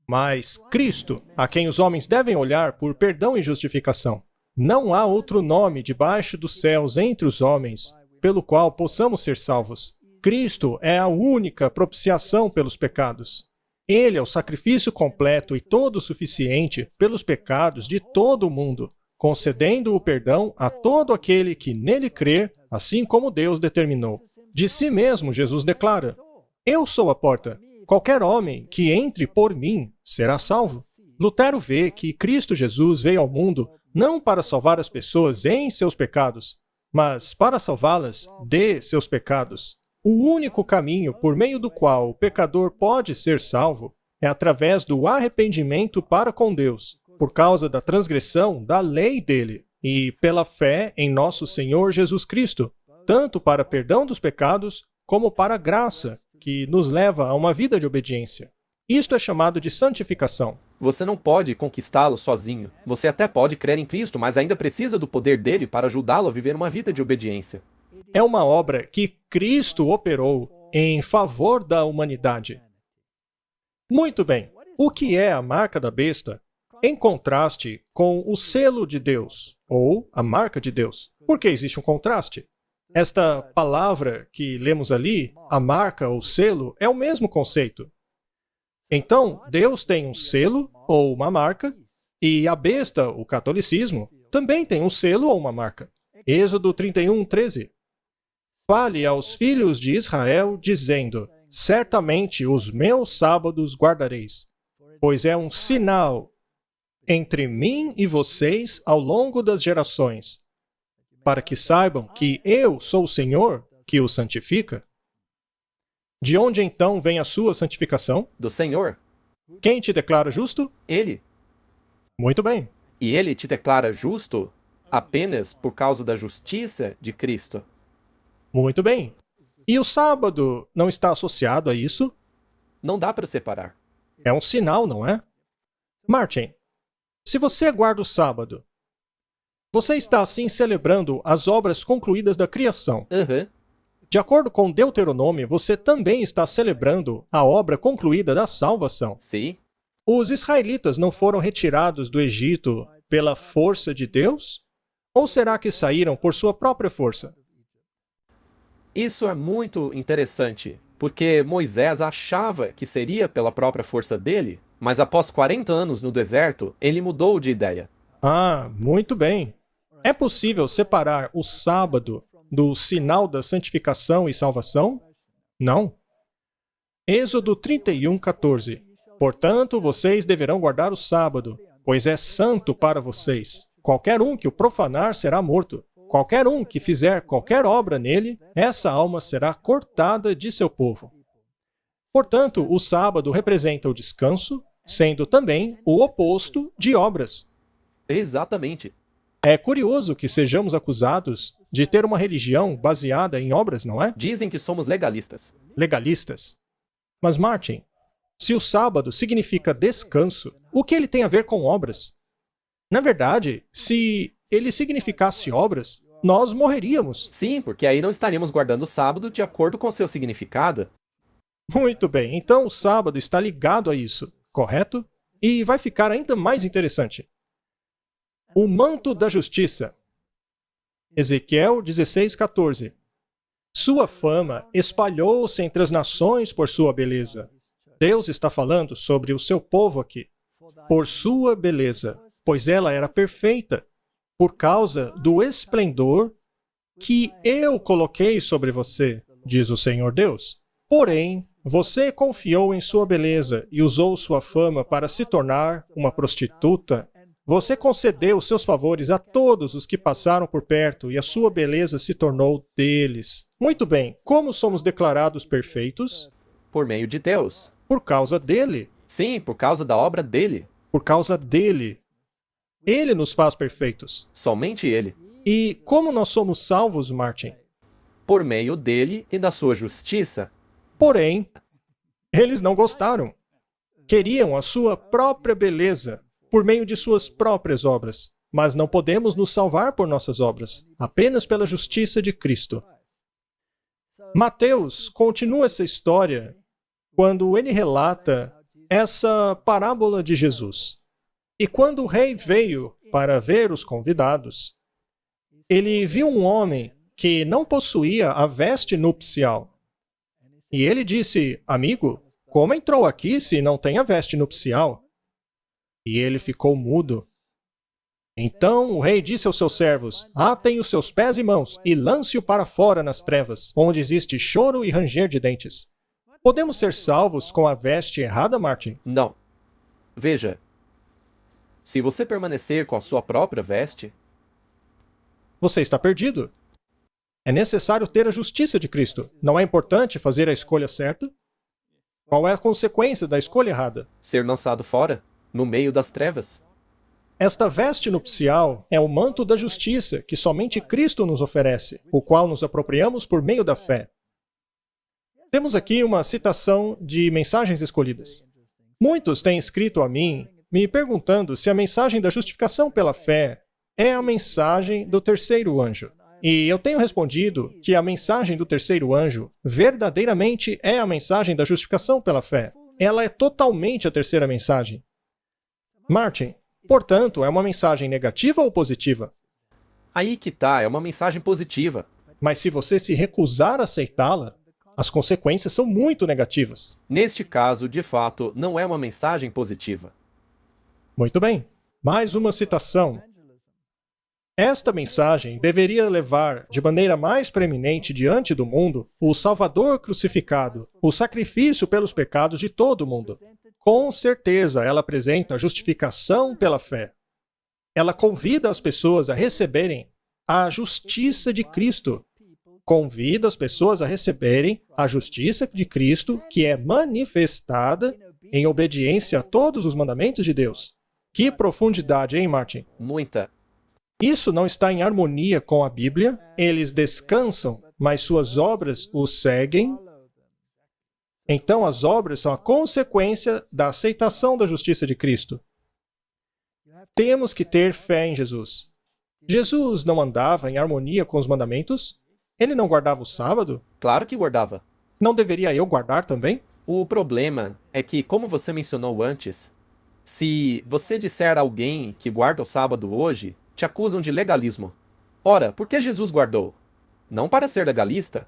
mas Cristo, a quem os homens devem olhar por perdão e justificação. Não há outro nome debaixo dos céus entre os homens pelo qual possamos ser salvos. Cristo é a única propiciação pelos pecados. Ele é o sacrifício completo e todo suficiente pelos pecados de todo o mundo, concedendo o perdão a todo aquele que nele crer, assim como Deus determinou. De si mesmo, Jesus declara: Eu sou a porta. Qualquer homem que entre por mim será salvo. Lutero vê que Cristo Jesus veio ao mundo não para salvar as pessoas em seus pecados, mas para salvá-las de seus pecados. O único caminho por meio do qual o pecador pode ser salvo é através do arrependimento para com Deus, por causa da transgressão da lei dele, e pela fé em nosso Senhor Jesus Cristo, tanto para perdão dos pecados, como para a graça, que nos leva a uma vida de obediência. Isto é chamado de santificação. Você não pode conquistá-lo sozinho. Você até pode crer em Cristo, mas ainda precisa do poder dele para ajudá-lo a viver uma vida de obediência. É uma obra que Cristo operou em favor da humanidade. Muito bem. O que é a marca da besta? em contraste com o selo de Deus, ou a marca de Deus. Por que existe um contraste? Esta palavra que lemos ali, a marca ou selo, é o mesmo conceito. Então, Deus tem um selo ou uma marca, e a besta, o catolicismo, também tem um selo ou uma marca. Êxodo 31:13. Fale aos filhos de Israel, dizendo: certamente os meus sábados guardareis, pois é um sinal entre mim e vocês ao longo das gerações, para que saibam que eu sou o Senhor que os santifica. De onde então vem a sua santificação? Do Senhor. Quem te declara justo? Ele. Muito bem. E ele te declara justo apenas por causa da justiça de Cristo. Muito bem. E o sábado não está associado a isso? Não dá para separar. É um sinal, não é? Martin, se você guarda o sábado, você está assim celebrando as obras concluídas da criação. Aham. De acordo com Deuteronômio, você também está celebrando a obra concluída da salvação. Sim. Os israelitas não foram retirados do Egito pela força de Deus? Ou será que saíram por sua própria força? Isso é muito interessante, porque Moisés achava que seria pela própria força dele, mas após 40 anos no deserto, ele mudou de ideia. Ah, muito bem. É possível separar o sábado do sinal da santificação e salvação? Não. Êxodo 31:14. Portanto, vocês deverão guardar o sábado, pois é santo para vocês. Qualquer um que o profanar será morto. Qualquer um que fizer qualquer obra nele, essa alma será cortada de seu povo. Portanto, o sábado representa o descanso, sendo também o oposto de obras. Exatamente. É curioso que sejamos acusados de ter uma religião baseada em obras, não é? Dizem que somos legalistas. Legalistas. Mas, Martin, se o sábado significa descanso, o que ele tem a ver com obras? Na verdade, se ele significasse obras, nós morreríamos. Sim, porque aí não estaríamos guardando o sábado de acordo com seu significado. Muito bem, então o sábado está ligado a isso, correto? E vai ficar ainda mais interessante. O manto da justiça. Ezequiel 16:14. Sua fama espalhou-se entre as nações por sua beleza. Deus está falando sobre o seu povo aqui. Por sua beleza, pois ela era perfeita, por causa do esplendor que eu coloquei sobre você, diz o Senhor Deus. Porém, você confiou em sua beleza e usou sua fama para se tornar uma prostituta. Você concedeu seus favores a todos os que passaram por perto e a sua beleza se tornou deles. Muito bem, como somos declarados perfeitos? Por meio de Deus. Por causa dele. Sim, por causa da obra dele. Por causa dele. Ele nos faz perfeitos. Somente ele. E como nós somos salvos, Martin? Por meio dele e da sua justiça. Porém, eles não gostaram. Queriam a sua própria beleza por meio de suas próprias obras. Mas não podemos nos salvar por nossas obras, apenas pela justiça de Cristo. Mateus continua essa história quando ele relata essa parábola de Jesus. E quando o rei veio para ver os convidados, ele viu um homem que não possuía a veste nupcial. E ele disse: amigo, como entrou aqui se não tem a veste nupcial? E ele ficou mudo. Então o rei disse aos seus servos: atem os seus pés e mãos e lance-o para fora nas trevas, onde existe choro e ranger de dentes. Podemos ser salvos com a veste errada, Martin? Não. Veja, se você permanecer com a sua própria veste, você está perdido. É necessário ter a justiça de Cristo. Não é importante fazer a escolha certa? Qual é a consequência da escolha errada? ser lançado fora, no meio das trevas. Esta veste nupcial é o manto da justiça que somente Cristo nos oferece, o qual nos apropriamos por meio da fé. Temos aqui uma citação de Mensagens Escolhidas. Muitos têm escrito a mim, me perguntando se a mensagem da justificação pela fé é a mensagem do terceiro anjo. E eu tenho respondido que a mensagem do terceiro anjo verdadeiramente é a mensagem da justificação pela fé. Ela é totalmente a terceira mensagem. Martin, Portanto, é uma mensagem negativa ou positiva? Aí que tá, é uma mensagem positiva. Mas se você se recusar a aceitá-la, as consequências são muito negativas. Neste caso, de fato, não é uma mensagem positiva. Muito bem. Mais uma citação. Esta mensagem deveria levar de maneira mais preeminente diante do mundo o Salvador crucificado, o sacrifício pelos pecados de todo o mundo. Com certeza, ela apresenta a justificação pela fé. Ela convida as pessoas a receberem a justiça de Cristo. Convida as pessoas a receberem a justiça de Cristo, que é manifestada em obediência a todos os mandamentos de Deus. Que profundidade, hein, Martin? Muita. Isso não está em harmonia com a Bíblia. Eles descansam, mas suas obras os seguem. Então, as obras são a consequência da aceitação da justiça de Cristo. Temos que ter fé em Jesus. Jesus não andava em harmonia com os mandamentos? Ele não guardava o sábado? Claro que guardava. Não deveria eu guardar também? O problema é que, como você mencionou antes, se você disser a alguém que guarda o sábado hoje, te acusam de legalismo. Ora, por que Jesus guardou? Não para ser legalista,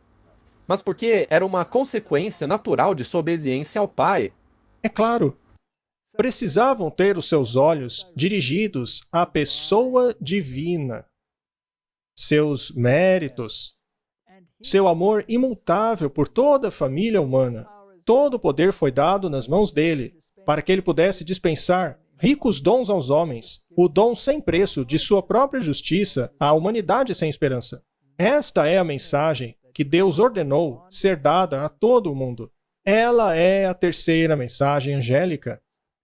mas porque era uma consequência natural de sua obediência ao Pai. É claro. Precisavam ter os seus olhos dirigidos à pessoa divina, seus méritos, seu amor imutável por toda a família humana. Todo o poder foi dado nas mãos dele, para que ele pudesse dispensar ricos dons aos homens, o dom sem preço de sua própria justiça à humanidade sem esperança. Esta é a mensagem que Deus ordenou ser dada a todo o mundo. Ela é a terceira mensagem angélica,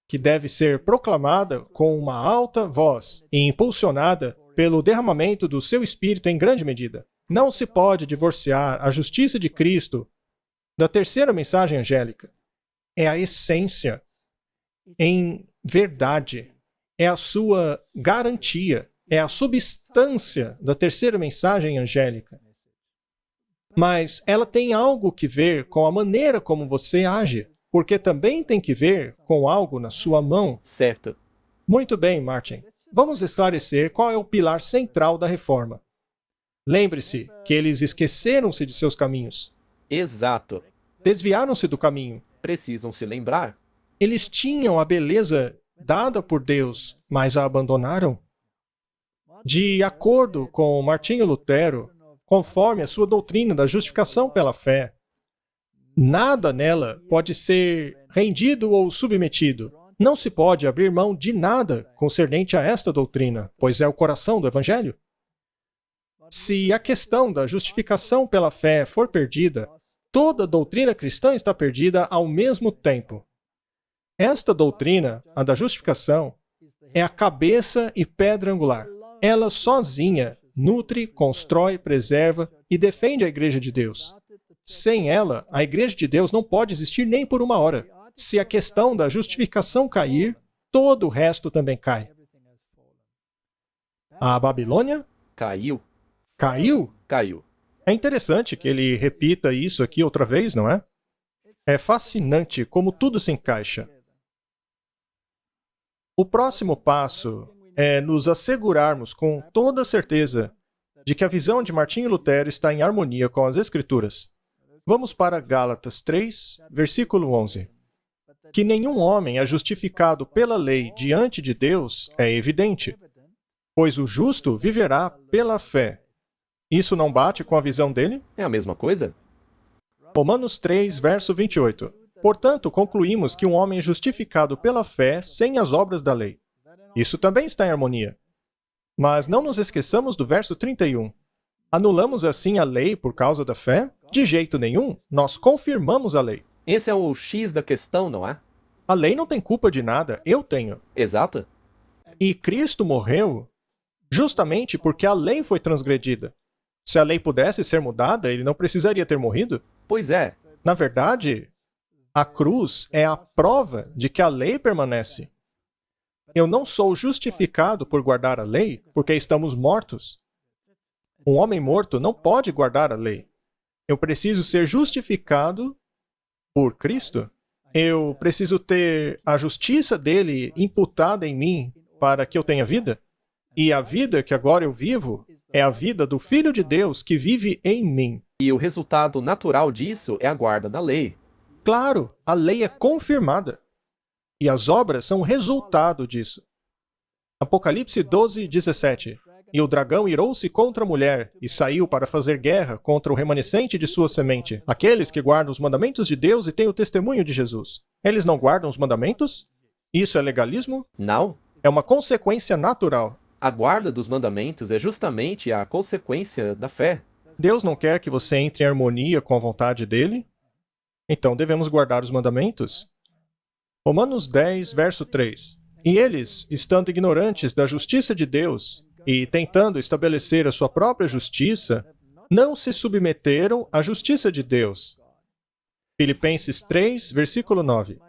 que deve ser proclamada com uma alta voz e impulsionada pelo derramamento do seu Espírito em grande medida. Não se pode divorciar a justiça de Cristo da terceira mensagem angélica. É a essência, em verdade, é a sua garantia, é a substância da terceira mensagem angélica. Mas ela tem algo que ver com a maneira como você age, porque também tem que ver com algo na sua mão. Certo. Muito bem, Martin. Vamos esclarecer qual é o pilar central da reforma. Lembre-se que eles esqueceram-se de seus caminhos. Exato. Desviaram-se do caminho. Precisam se lembrar. Eles tinham a beleza dada por Deus, mas a abandonaram. De acordo com Martinho Lutero, conforme a sua doutrina da justificação pela fé, nada nela pode ser rendido ou submetido. Não se pode abrir mão de nada concernente a esta doutrina, pois é o coração do Evangelho. Se a questão da justificação pela fé for perdida, toda a doutrina cristã está perdida ao mesmo tempo. Esta doutrina, a da justificação, é a cabeça e pedra angular. Ela sozinha nutre, constrói, preserva e defende a Igreja de Deus. Sem ela, a Igreja de Deus não pode existir nem por uma hora. Se a questão da justificação cair, todo o resto também cai. A Babilônia Caiu. caiu? Caiu. É interessante que ele repita isso aqui outra vez, não é? É fascinante como tudo se encaixa. O próximo passo é nos assegurarmos com toda certeza de que a visão de Martinho Lutero está em harmonia com as Escrituras. Vamos para Gálatas 3, versículo 11. Que nenhum homem é justificado pela lei diante de Deus é evidente, pois o justo viverá pela fé. Isso não bate com a visão dele? É a mesma coisa? Romanos 3, verso 28. Portanto, concluímos que um homem é justificado pela fé sem as obras da lei. Isso também está em harmonia. Mas não nos esqueçamos do verso 31. Anulamos assim a lei por causa da fé? De jeito nenhum, nós confirmamos a lei. Esse é o X da questão, não é? A lei não tem culpa de nada, eu tenho. Exato. E Cristo morreu justamente porque a lei foi transgredida. Se a lei pudesse ser mudada, ele não precisaria ter morrido. Pois é. Na verdade, a cruz é a prova de que a lei permanece. Eu não sou justificado por guardar a lei, porque estamos mortos. Um homem morto não pode guardar a lei. Eu preciso ser justificado por Cristo. Eu preciso ter a justiça dele imputada em mim para que eu tenha vida? E a vida que agora eu vivo é a vida do Filho de Deus que vive em mim. E o resultado natural disso é a guarda da lei. Claro, a lei é confirmada. E as obras são resultado disso. Apocalipse 12, 17. E o dragão irou-se contra a mulher, e saiu para fazer guerra contra o remanescente de sua semente, aqueles que guardam os mandamentos de Deus e têm o testemunho de Jesus. Eles não guardam os mandamentos? Isso é legalismo? Não? É uma consequência natural. A guarda dos mandamentos é justamente a consequência da fé. Deus não quer que você entre em harmonia com a vontade dele? Então devemos guardar os mandamentos? Romanos 10, verso 3. E eles, estando ignorantes da justiça de Deus e tentando estabelecer a sua própria justiça, não se submeteram à justiça de Deus. Filipenses 3, versículo 9.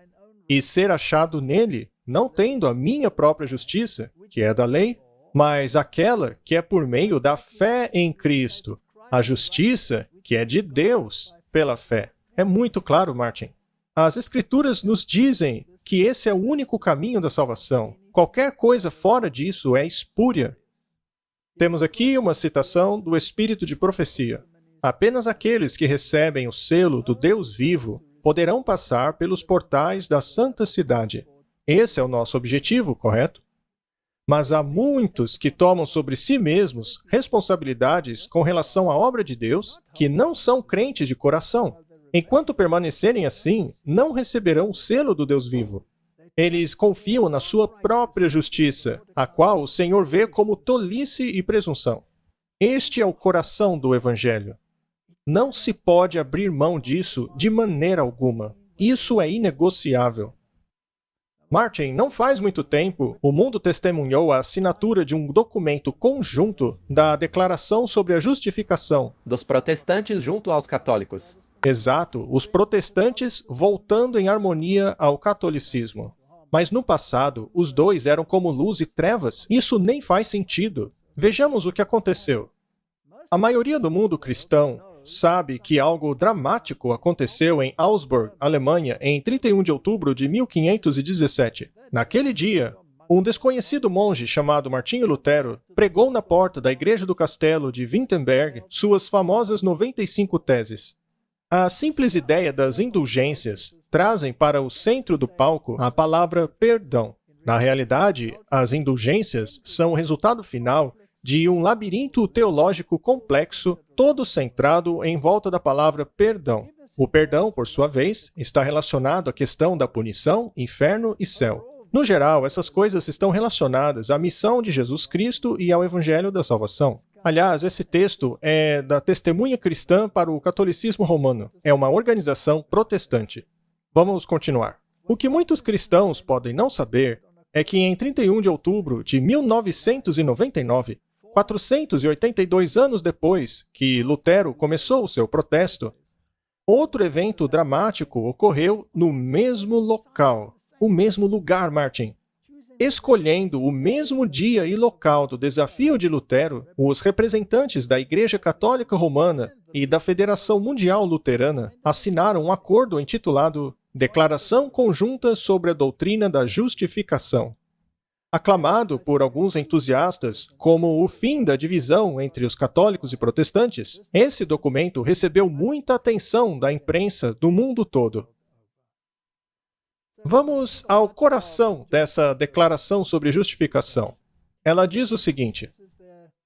E ser achado nele, não tendo a minha própria justiça, que é da lei, mas aquela que é por meio da fé em Cristo, a justiça que é de Deus pela fé. É muito claro, Martin. As Escrituras nos dizem que esse é o único caminho da salvação. Qualquer coisa fora disso é espúria. Temos aqui uma citação do Espírito de Profecia. Apenas aqueles que recebem o selo do Deus vivo poderão passar pelos portais da santa cidade. Esse é o nosso objetivo, correto? Mas há muitos que tomam sobre si mesmos responsabilidades com relação à obra de Deus que não são crentes de coração. Enquanto permanecerem assim, não receberão o selo do Deus vivo. Eles confiam na sua própria justiça, a qual o Senhor vê como tolice e presunção. Este é o coração do Evangelho. Não se pode abrir mão disso de maneira alguma. Isso é inegociável. Martin, não faz muito tempo, o mundo testemunhou a assinatura de um documento conjunto da Declaração sobre a Justificação. Dos protestantes junto aos católicos. Exato, os protestantes voltando em harmonia ao catolicismo. Mas no passado, os dois eram como luz e trevas. Isso nem faz sentido. Vejamos o que aconteceu. A maioria do mundo cristão sabe que algo dramático aconteceu em Augsburg, Alemanha, em 31 de outubro de 1517. Naquele dia, um desconhecido monge chamado Martinho Lutero pregou na porta da igreja do castelo de Wittenberg suas famosas 95 teses. A simples ideia das indulgências trazem para o centro do palco a palavra perdão. Na realidade, as indulgências são o resultado final de um labirinto teológico complexo, todo centrado em volta da palavra perdão. O perdão, por sua vez, está relacionado à questão da punição, inferno e céu. No geral, essas coisas estão relacionadas à missão de Jesus Cristo e ao Evangelho da Salvação. Aliás, esse texto é da Testemunha Cristã para o Catolicismo Romano. É uma organização protestante. Vamos continuar. O que muitos cristãos podem não saber é que em 31 de outubro de 1999, 482 anos depois que Lutero começou o seu protesto, outro evento dramático ocorreu no mesmo local, o mesmo lugar, Martin. Escolhendo o mesmo dia e local do desafio de Lutero, os representantes da Igreja Católica Romana e da Federação Mundial Luterana assinaram um acordo intitulado Declaração Conjunta sobre a Doutrina da Justificação. Aclamado por alguns entusiastas como o fim da divisão entre os católicos e protestantes, esse documento recebeu muita atenção da imprensa do mundo todo. Vamos ao coração dessa declaração sobre justificação. Ela diz o seguinte: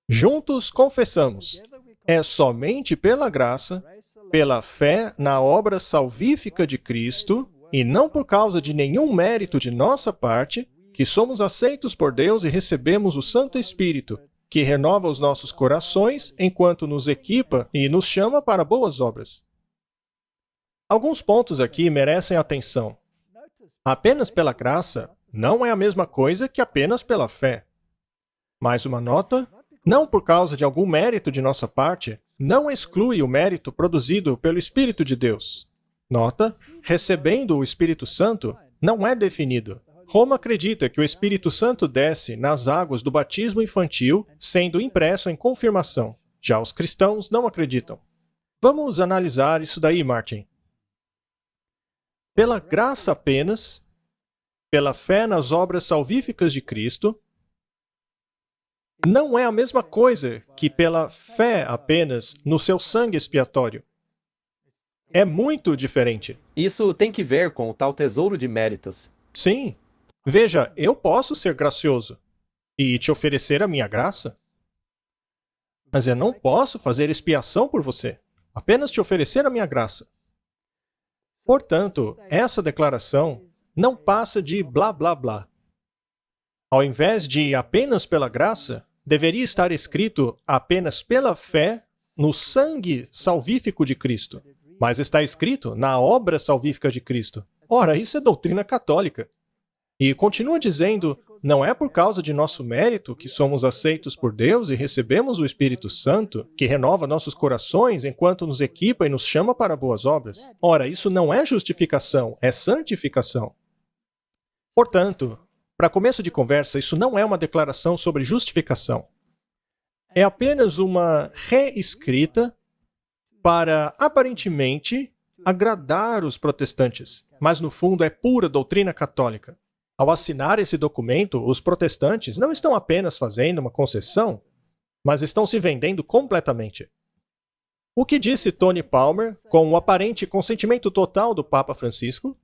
juntos confessamos, é somente pela graça, pela fé na obra salvífica de Cristo, e não por causa de nenhum mérito de nossa parte, que somos aceitos por Deus e recebemos o Santo Espírito, que renova os nossos corações enquanto nos equipa e nos chama para boas obras. Alguns pontos aqui merecem atenção. Apenas pela graça não é a mesma coisa que apenas pela fé. Mais uma nota: não por causa de algum mérito de nossa parte, não exclui o mérito produzido pelo Espírito de Deus. Nota: recebendo o Espírito Santo não é definido. Roma acredita que o Espírito Santo desce nas águas do batismo infantil, sendo impresso em confirmação. Já os cristãos não acreditam. Vamos analisar isso daí, Martin. Pela graça apenas, pela fé nas obras salvíficas de Cristo, não é a mesma coisa que pela fé apenas no seu sangue expiatório. É muito diferente. Isso tem que ver com o tal tesouro de méritos. Sim. Veja, eu posso ser gracioso e te oferecer a minha graça, mas eu não posso fazer expiação por você, apenas te oferecer a minha graça. Portanto, essa declaração não passa de blá blá blá. Ao invés de apenas pela graça, deveria estar escrito apenas pela fé no sangue salvífico de Cristo. Mas está escrito na obra salvífica de Cristo. Ora, isso é doutrina católica. E continua dizendo, não é por causa de nosso mérito que somos aceitos por Deus e recebemos o Espírito Santo, que renova nossos corações enquanto nos equipa e nos chama para boas obras. Ora, isso não é justificação, é santificação. Portanto, para começo de conversa, isso não é uma declaração sobre justificação. É apenas uma reescrita para, aparentemente, agradar os protestantes. Mas, no fundo, é pura doutrina católica. Ao assinar esse documento, os protestantes não estão apenas fazendo uma concessão, mas estão se vendendo completamente. O que disse Tony Palmer, com o aparente consentimento total do Papa Francisco?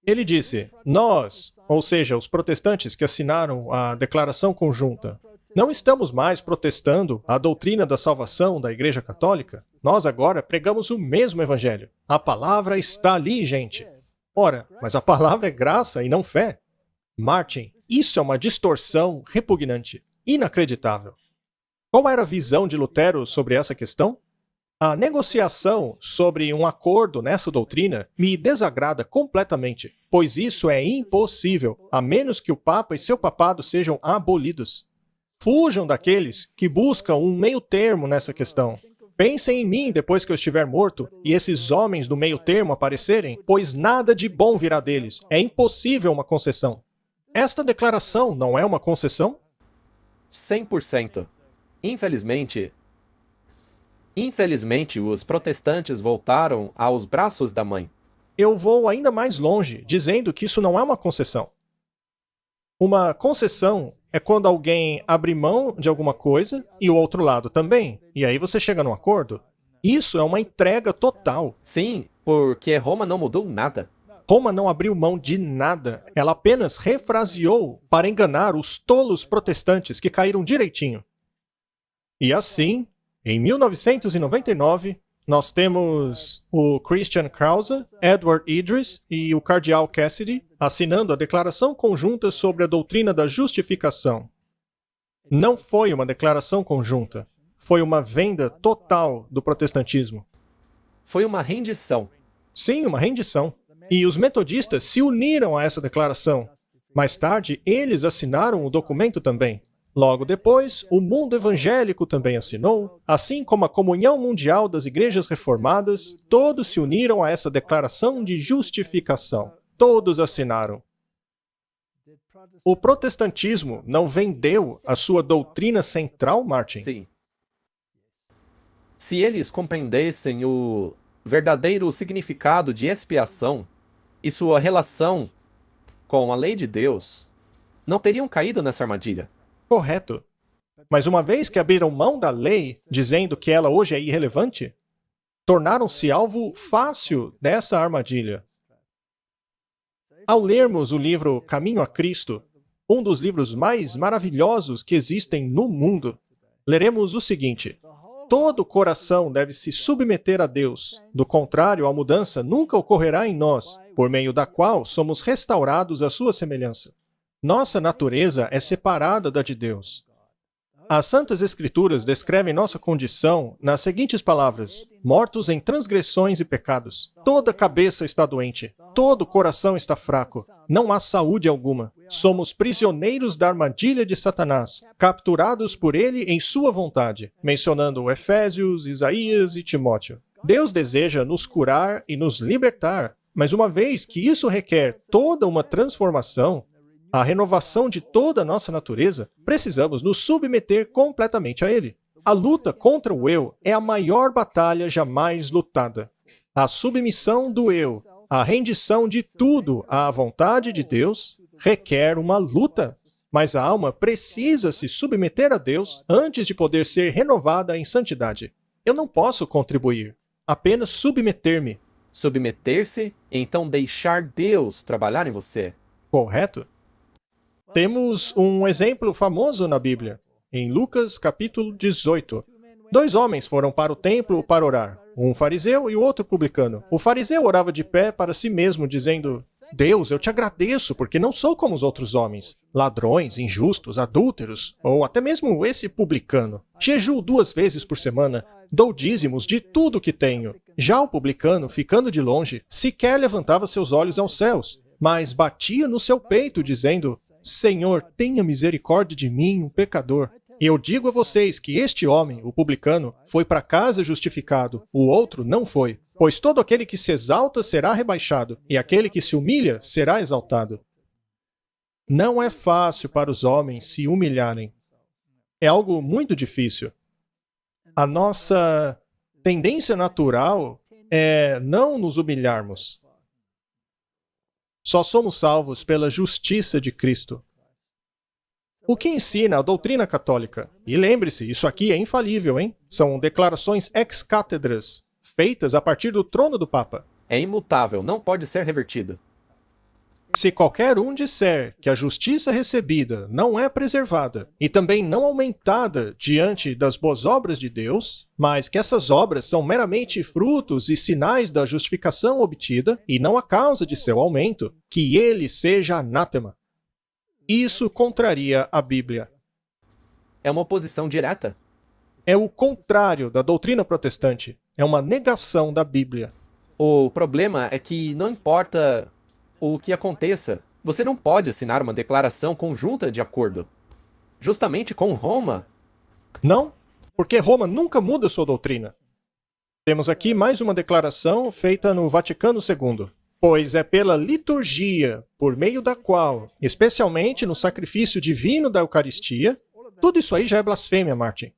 Ele disse, nós, ou seja, os protestantes que assinaram a declaração conjunta, não estamos mais protestando a doutrina da salvação da Igreja Católica. Nós agora pregamos o mesmo evangelho. A palavra está ali, gente. Ora, mas a palavra é graça e não fé. Martin, isso é uma distorção repugnante, inacreditável. Qual era a visão de Lutero sobre essa questão? A negociação sobre um acordo nessa doutrina me desagrada completamente, pois isso é impossível, a menos que o Papa e seu papado sejam abolidos. Fujam daqueles que buscam um meio termo nessa questão. Pensem em mim depois que eu estiver morto e esses homens do meio termo aparecerem, pois nada de bom virá deles. É impossível uma concessão. Esta declaração não é uma concessão? 100%. Infelizmente, os protestantes voltaram aos braços da mãe. Eu vou ainda mais longe, dizendo que isso não é uma concessão. Uma concessão é quando alguém abre mão de alguma coisa e o outro lado também. E aí você chega num acordo. Isso é uma entrega total. Sim, porque Roma não mudou nada. Roma não abriu mão de nada. Ela apenas refraseou para enganar os tolos protestantes que caíram direitinho. E assim, em 1999, nós temos o Christian Krause, Edward Idris e o Cardeal Cassidy assinando a declaração conjunta sobre a doutrina da justificação. Não foi uma declaração conjunta, foi uma venda total do protestantismo. Foi uma rendição. Sim, uma rendição. E os metodistas se uniram a essa declaração. Mais tarde, eles assinaram o documento também. Logo depois, o mundo evangélico também assinou, assim como a Comunhão Mundial das Igrejas Reformadas, todos se uniram a essa declaração de justificação. Todos assinaram. O protestantismo não vendeu a sua doutrina central, Martin? Sim. Se eles compreendessem o verdadeiro significado de expiação e sua relação com a lei de Deus, não teriam caído nessa armadilha. Correto. Mas uma vez que abriram mão da lei, dizendo que ela hoje é irrelevante, tornaram-se alvo fácil dessa armadilha. Ao lermos o livro Caminho a Cristo, um dos livros mais maravilhosos que existem no mundo, leremos o seguinte: todo coração deve se submeter a Deus, do contrário, a mudança nunca ocorrerá em nós, por meio da qual somos restaurados à sua semelhança. Nossa natureza é separada da de Deus. As Santas Escrituras descrevem nossa condição nas seguintes palavras: mortos em transgressões e pecados. Toda cabeça está doente, todo coração está fraco, não há saúde alguma. Somos prisioneiros da armadilha de Satanás, capturados por ele em sua vontade, mencionando Efésios, Isaías e Timóteo. Deus deseja nos curar e nos libertar, mas uma vez que isso requer toda uma transformação, a renovação de toda a nossa natureza, precisamos nos submeter completamente a ele. A luta contra o eu é a maior batalha jamais lutada. A submissão do eu, a rendição de tudo à vontade de Deus, requer uma luta. Mas a alma precisa se submeter a Deus antes de poder ser renovada em santidade. Eu não posso contribuir, apenas submeter-me. Submeter-se e então deixar Deus trabalhar em você. Correto? Temos um exemplo famoso na Bíblia, em Lucas capítulo 18. 2 homens foram para o templo para orar, um fariseu e o outro publicano. O fariseu orava de pé para si mesmo, dizendo: Deus, eu te agradeço, porque não sou como os outros homens, ladrões, injustos, adúlteros, ou até mesmo esse publicano. Jejuo 2 vezes por semana, dou dízimos de tudo que tenho. Já o publicano, ficando de longe, sequer levantava seus olhos aos céus, mas batia no seu peito, dizendo: Senhor, tenha misericórdia de mim, um pecador. E eu digo a vocês que este homem, o publicano, foi para casa justificado, o outro não foi. Pois todo aquele que se exalta será rebaixado, e aquele que se humilha será exaltado. Não é fácil para os homens se humilharem. É algo muito difícil. A nossa tendência natural é não nos humilharmos. Só somos salvos pela justiça de Cristo. O que ensina a doutrina católica? E lembre-se, isso aqui é infalível, hein? São declarações ex-cátedras, feitas a partir do trono do Papa. É imutável, não pode ser revertido. Se qualquer um disser que a justiça recebida não é preservada e também não aumentada diante das boas obras de Deus, mas que essas obras são meramente frutos e sinais da justificação obtida e não a causa de seu aumento, que ele seja anátema. Isso contraria a Bíblia. É uma oposição direta. É o contrário da doutrina protestante. É uma negação da Bíblia. O problema é que não importa o que aconteça, você não pode assinar uma declaração conjunta de acordo. Justamente com Roma. Não, porque Roma nunca muda sua doutrina. Temos aqui mais uma declaração feita no Vaticano II. Pois é pela liturgia, por meio da qual, especialmente no sacrifício divino da Eucaristia, tudo isso aí já é blasfêmia, Martin.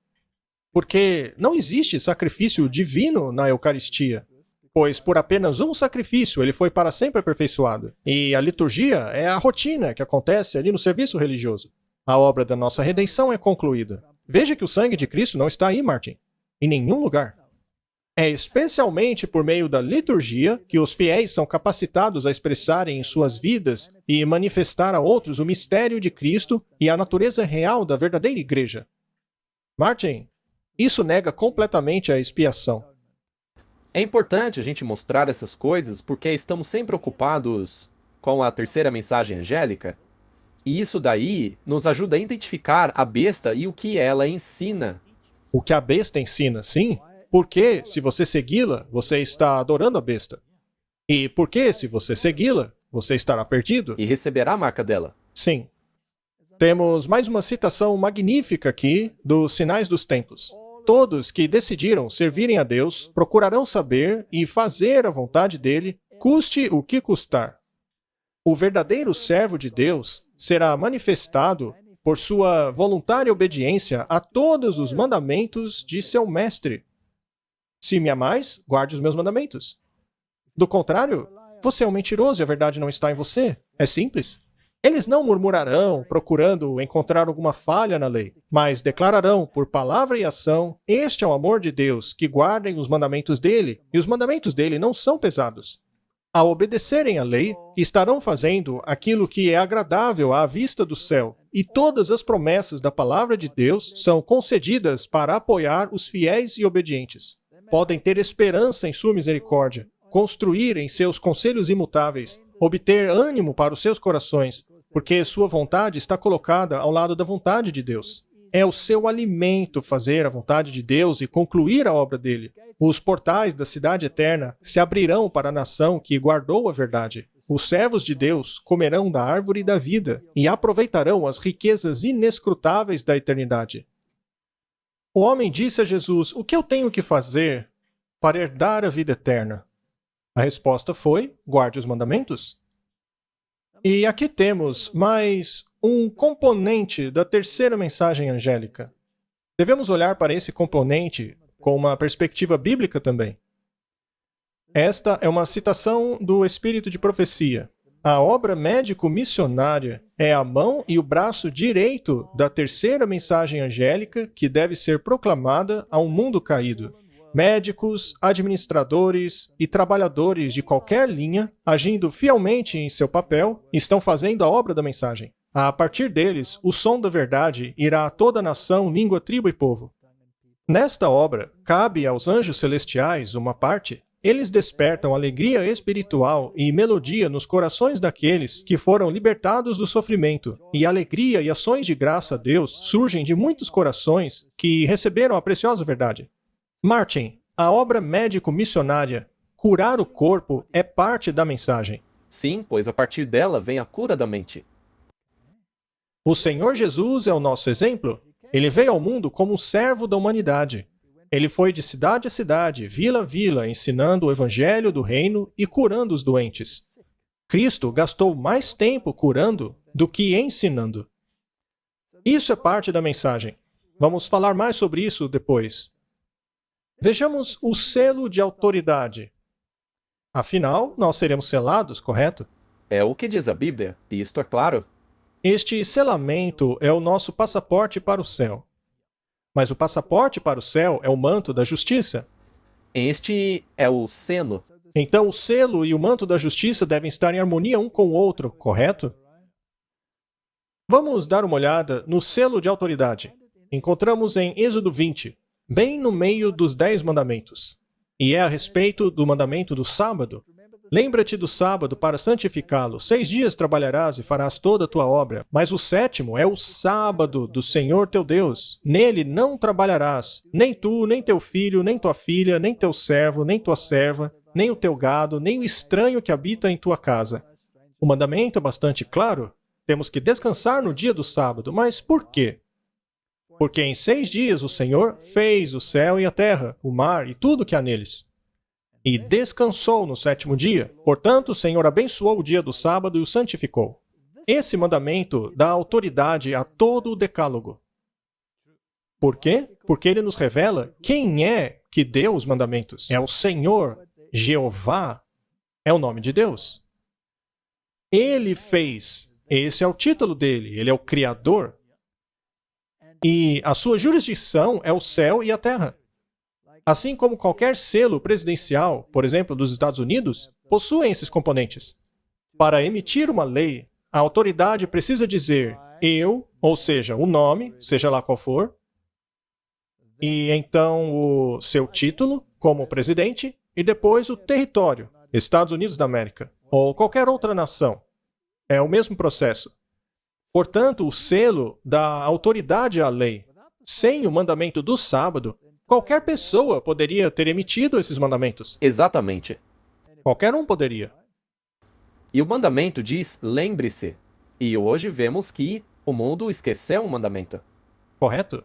Porque não existe sacrifício divino na Eucaristia, pois por apenas um sacrifício ele foi para sempre aperfeiçoado. E a liturgia é a rotina que acontece ali no serviço religioso. A obra da nossa redenção é concluída. Veja que o sangue de Cristo não está aí, Martin, em nenhum lugar. É especialmente por meio da liturgia que os fiéis são capacitados a expressarem em suas vidas e manifestar a outros o mistério de Cristo e a natureza real da verdadeira igreja. Martin, isso nega completamente a expiação. É importante a gente mostrar essas coisas porque estamos sempre ocupados com a terceira mensagem angélica, e isso daí nos ajuda a identificar a besta e o que ela ensina. O que a besta ensina, sim? Porque, se você segui-la, você está adorando a besta. E porque, se você segui-la, você estará perdido. E receberá a marca dela. Sim. Temos mais uma citação magnífica aqui dos Sinais dos Tempos. Todos que decidiram servirem a Deus procurarão saber e fazer a vontade dele, custe o que custar. O verdadeiro servo de Deus será manifestado por sua voluntária obediência a todos os mandamentos de seu mestre. Se me amais, guarde os meus mandamentos. Do contrário, você é um mentiroso e a verdade não está em você. É simples. Eles não murmurarão, procurando encontrar alguma falha na lei, mas declararão, por palavra e ação, este é o amor de Deus, que guardem os mandamentos dele, e os mandamentos dele não são pesados. Ao obedecerem à lei, estarão fazendo aquilo que é agradável à vista do céu, e todas as promessas da palavra de Deus são concedidas para apoiar os fiéis e obedientes. Podem ter esperança em sua misericórdia, construir em seus conselhos imutáveis, obter ânimo para os seus corações, porque sua vontade está colocada ao lado da vontade de Deus. É o seu alimento fazer a vontade de Deus e concluir a obra dele. Os portais da cidade eterna se abrirão para a nação que guardou a verdade. Os servos de Deus comerão da árvore da vida e aproveitarão as riquezas inescrutáveis da eternidade. O homem disse a Jesus: "O que eu tenho que fazer para herdar a vida eterna?" A resposta foi: guarde os mandamentos. E aqui temos mais um componente da terceira mensagem angélica. Devemos olhar para esse componente com uma perspectiva bíblica também. Esta é uma citação do Espírito de Profecia. A obra médico-missionária é a mão e o braço direito da terceira mensagem angélica que deve ser proclamada a um mundo caído. Médicos, administradores e trabalhadores de qualquer linha, agindo fielmente em seu papel, estão fazendo a obra da mensagem. A partir deles, o som da verdade irá a toda nação, língua, tribo e povo. Nesta obra, cabe aos anjos celestiais uma parte. Eles despertam alegria espiritual e melodia nos corações daqueles que foram libertados do sofrimento, e alegria e ações de graça a Deus surgem de muitos corações que receberam a preciosa verdade. Martin, a obra médico-missionária, curar o corpo, é parte da mensagem. Sim, pois a partir dela vem a cura da mente. O Senhor Jesus é o nosso exemplo. Ele veio ao mundo como um servo da humanidade. Ele foi de cidade a cidade, vila a vila, ensinando o evangelho do reino e curando os doentes. Cristo gastou mais tempo curando do que ensinando. Isso é parte da mensagem. Vamos falar mais sobre isso depois. Vejamos o selo de autoridade. Afinal, nós seremos selados, correto? É o que diz a Bíblia, e isto é claro. Este selamento é o nosso passaporte para o céu. Mas o passaporte para o céu é o manto da justiça. Este é o seno. Então o selo e o manto da justiça devem estar em harmonia um com o outro, correto? Vamos dar uma olhada no selo de autoridade. Encontramos em Êxodo 20, bem no meio dos 10 mandamentos. E é a respeito do mandamento do sábado. Lembra-te do sábado para santificá-lo. 6 dias trabalharás e farás toda a tua obra. Mas o 7º é o sábado do Senhor teu Deus. Nele não trabalharás, nem tu, nem teu filho, nem tua filha, nem teu servo, nem tua serva, nem o teu gado, nem o estranho que habita em tua casa. O mandamento é bastante claro. Temos que descansar no dia do sábado. Mas por quê? Porque em 6 dias o Senhor fez o céu e a terra, o mar e tudo que há neles. E descansou no 7º dia. Portanto, o Senhor abençoou o dia do sábado e o santificou. Esse mandamento dá autoridade a todo o decálogo. Por quê? Porque ele nos revela quem é que deu os mandamentos. É o Senhor, Jeová, é o nome de Deus. Ele fez. Esse é o título dele. Ele é o Criador. E a sua jurisdição é o céu e a terra. Assim como qualquer selo presidencial, por exemplo, dos Estados Unidos, possuem esses componentes. Para emitir uma lei, a autoridade precisa dizer eu, ou seja, o nome, seja lá qual for, e então o seu título como presidente, e depois o território, Estados Unidos da América, ou qualquer outra nação. É o mesmo processo. Portanto, o selo dá autoridade à lei. Sem o mandamento do sábado, qualquer pessoa poderia ter emitido esses mandamentos. Exatamente. Qualquer um poderia. E o mandamento diz, lembre-se. E hoje vemos que o mundo esqueceu o mandamento. Correto?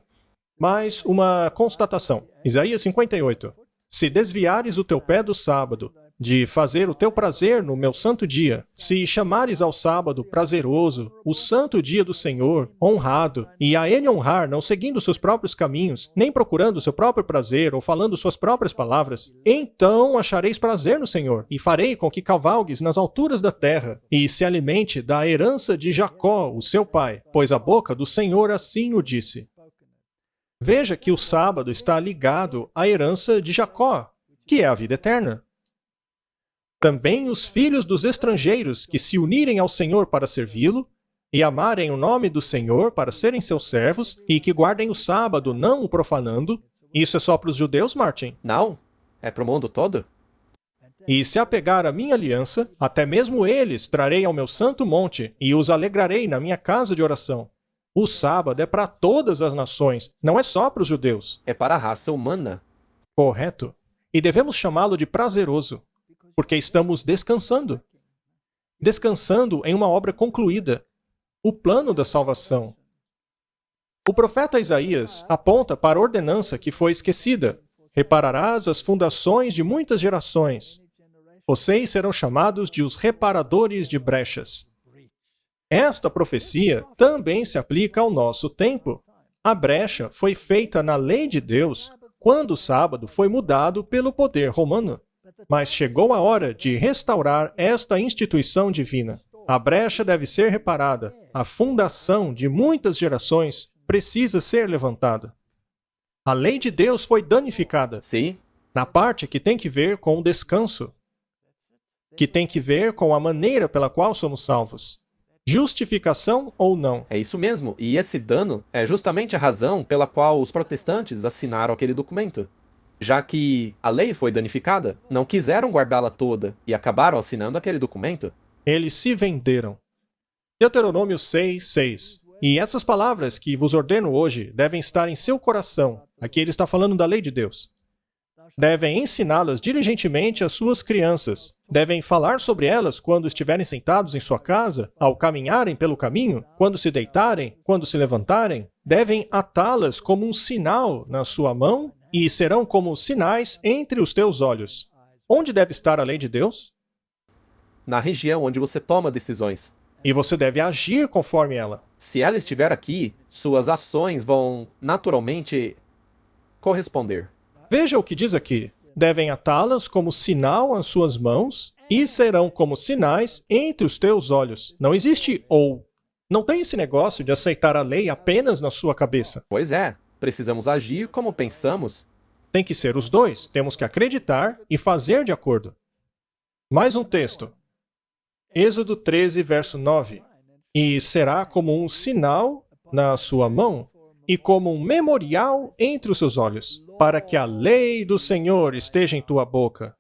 Mas uma constatação. Isaías 58. Se desviares o teu pé do sábado, de fazer o teu prazer no meu santo dia, se chamares ao sábado prazeroso, o santo dia do Senhor, honrado, e a ele honrar, não seguindo seus próprios caminhos, nem procurando seu próprio prazer ou falando suas próprias palavras, então achareis prazer no Senhor, e farei com que cavalgues nas alturas da terra, e se alimente da herança de Jacó, o seu pai, pois a boca do Senhor assim o disse. Veja que o sábado está ligado à herança de Jacó, que é a vida eterna. Também os filhos dos estrangeiros que se unirem ao Senhor para servi-lo, e amarem o nome do Senhor para serem seus servos, e que guardem o sábado, não o profanando. Isso é só para os judeus, Martin? Não, é para o mundo todo. E se apegar à minha aliança, até mesmo eles trarei ao meu santo monte, e os alegrarei na minha casa de oração. O sábado é para todas as nações, não é só para os judeus. É para a raça humana. Correto. E devemos chamá-lo de prazeroso. Porque estamos descansando. Descansando em uma obra concluída. O plano da salvação. O profeta Isaías aponta para a ordenança que foi esquecida. Repararás as fundações de muitas gerações. Vocês serão chamados de os reparadores de brechas. Esta profecia também se aplica ao nosso tempo. A brecha foi feita na lei de Deus quando o sábado foi mudado pelo poder romano. Mas chegou a hora de restaurar esta instituição divina. A brecha deve ser reparada. A fundação de muitas gerações precisa ser levantada. A lei de Deus foi danificada Sim, na parte que tem que ver com o descanso, que tem que ver com a maneira pela qual somos salvos. Justificação ou não. é isso mesmo. E esse dano é justamente a razão pela qual os protestantes assinaram aquele documento. Já que a lei foi danificada, não quiseram guardá-la toda e acabaram assinando aquele documento. Eles se venderam. Deuteronômio 6:6. E essas palavras que vos ordeno hoje devem estar em seu coração. Aqui ele está falando da lei de Deus. Devem ensiná-las diligentemente às suas crianças. Devem falar sobre elas quando estiverem sentados em sua casa, ao caminharem pelo caminho, quando se deitarem, quando se levantarem. Devem atá-las como um sinal na sua mão e serão como sinais entre os teus olhos. Onde deve estar a lei de Deus? Na região onde você toma decisões. E você deve agir conforme ela. Se ela estiver aqui, suas ações vão naturalmente corresponder. Veja o que diz aqui. Devem atá-las como sinal às suas mãos e serão como sinais entre os teus olhos. Não existe ou. Não tem esse negócio de aceitar a lei apenas na sua cabeça. Pois é, precisamos agir como pensamos. Tem que ser os dois. Temos que acreditar e fazer de acordo. Mais um texto. Êxodo 13, verso 9. E será como um sinal na sua mão e como um memorial entre os seus olhos, para que a lei do Senhor esteja em tua boca,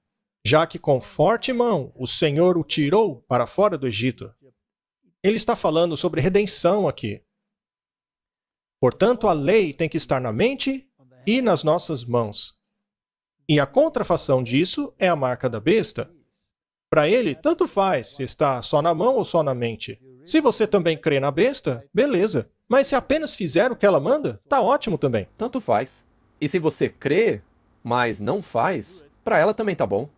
já que com forte mão o Senhor o tirou para fora do Egito. Ele está falando sobre redenção aqui. Portanto, a lei tem que estar na mente e nas nossas mãos. E a contrafação disso é a marca da besta. Para ele, tanto faz se está só na mão ou só na mente. Se você também crê na besta, beleza. Mas se apenas fizer o que ela manda, tá ótimo também. Tanto faz. E se você crê, mas não faz, para ela também tá bom.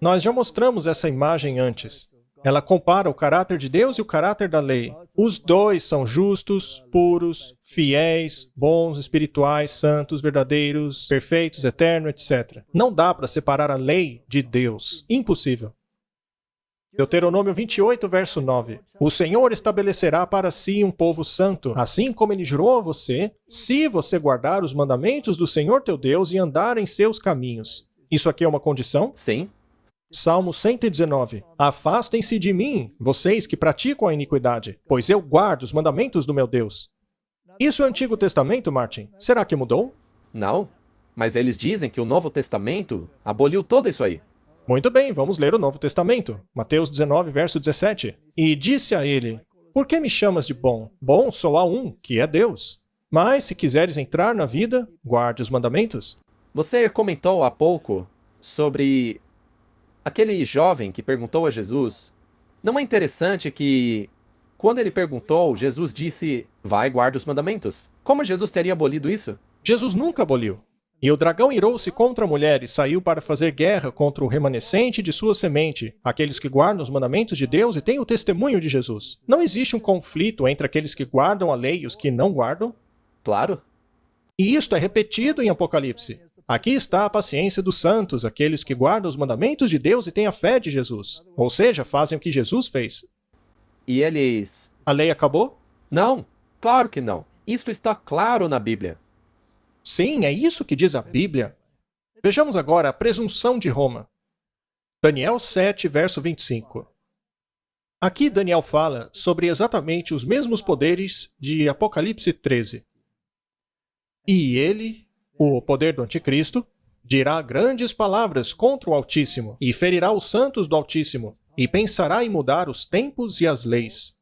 Nós já mostramos essa imagem antes. Ela compara o caráter de Deus e o caráter da lei. Os dois são justos, puros, fiéis, bons, espirituais, santos, verdadeiros, perfeitos, eternos, etc. Não dá para separar a lei de Deus. Impossível. Deuteronômio 28, verso 9. O Senhor estabelecerá para si um povo santo, assim como ele jurou a você, se você guardar os mandamentos do Senhor teu Deus e andar em seus caminhos. Isso aqui é uma condição? Sim. Salmo 119. Afastem-se de mim, vocês que praticam a iniquidade, pois eu guardo os mandamentos do meu Deus. Isso é o Antigo Testamento, Martin? Será que mudou? Não. Mas eles dizem que o Novo Testamento aboliu tudo isso aí. Muito bem, vamos ler o Novo Testamento. Mateus 19, verso 17. E disse a ele, por que me chamas de bom? Bom só há um, que é Deus. Mas se quiseres entrar na vida, guarde os mandamentos. Você comentou há pouco sobre aquele jovem que perguntou a Jesus. Não é interessante que, quando ele perguntou, Jesus disse, vai, guarde os mandamentos? Como Jesus teria abolido isso? Jesus nunca aboliu. E o dragão irou-se contra a mulher e saiu para fazer guerra contra o remanescente de sua semente, aqueles que guardam os mandamentos de Deus e têm o testemunho de Jesus. Não existe um conflito entre aqueles que guardam a lei e os que não guardam. Claro. E isto é repetido em Apocalipse. Aqui está a paciência dos santos, aqueles que guardam os mandamentos de Deus e têm a fé de Jesus. Ou seja, fazem o que Jesus fez. E eles... A lei acabou? Não, claro que não. Isto está claro na Bíblia. Sim, é isso que diz a Bíblia. Vejamos agora a presunção de Roma. Daniel 7, verso 25. Aqui Daniel fala sobre exatamente os mesmos poderes de Apocalipse 13. E ele, o poder do anticristo, dirá grandes palavras contra o Altíssimo, e ferirá os santos do Altíssimo, e pensará em mudar os tempos e as leis.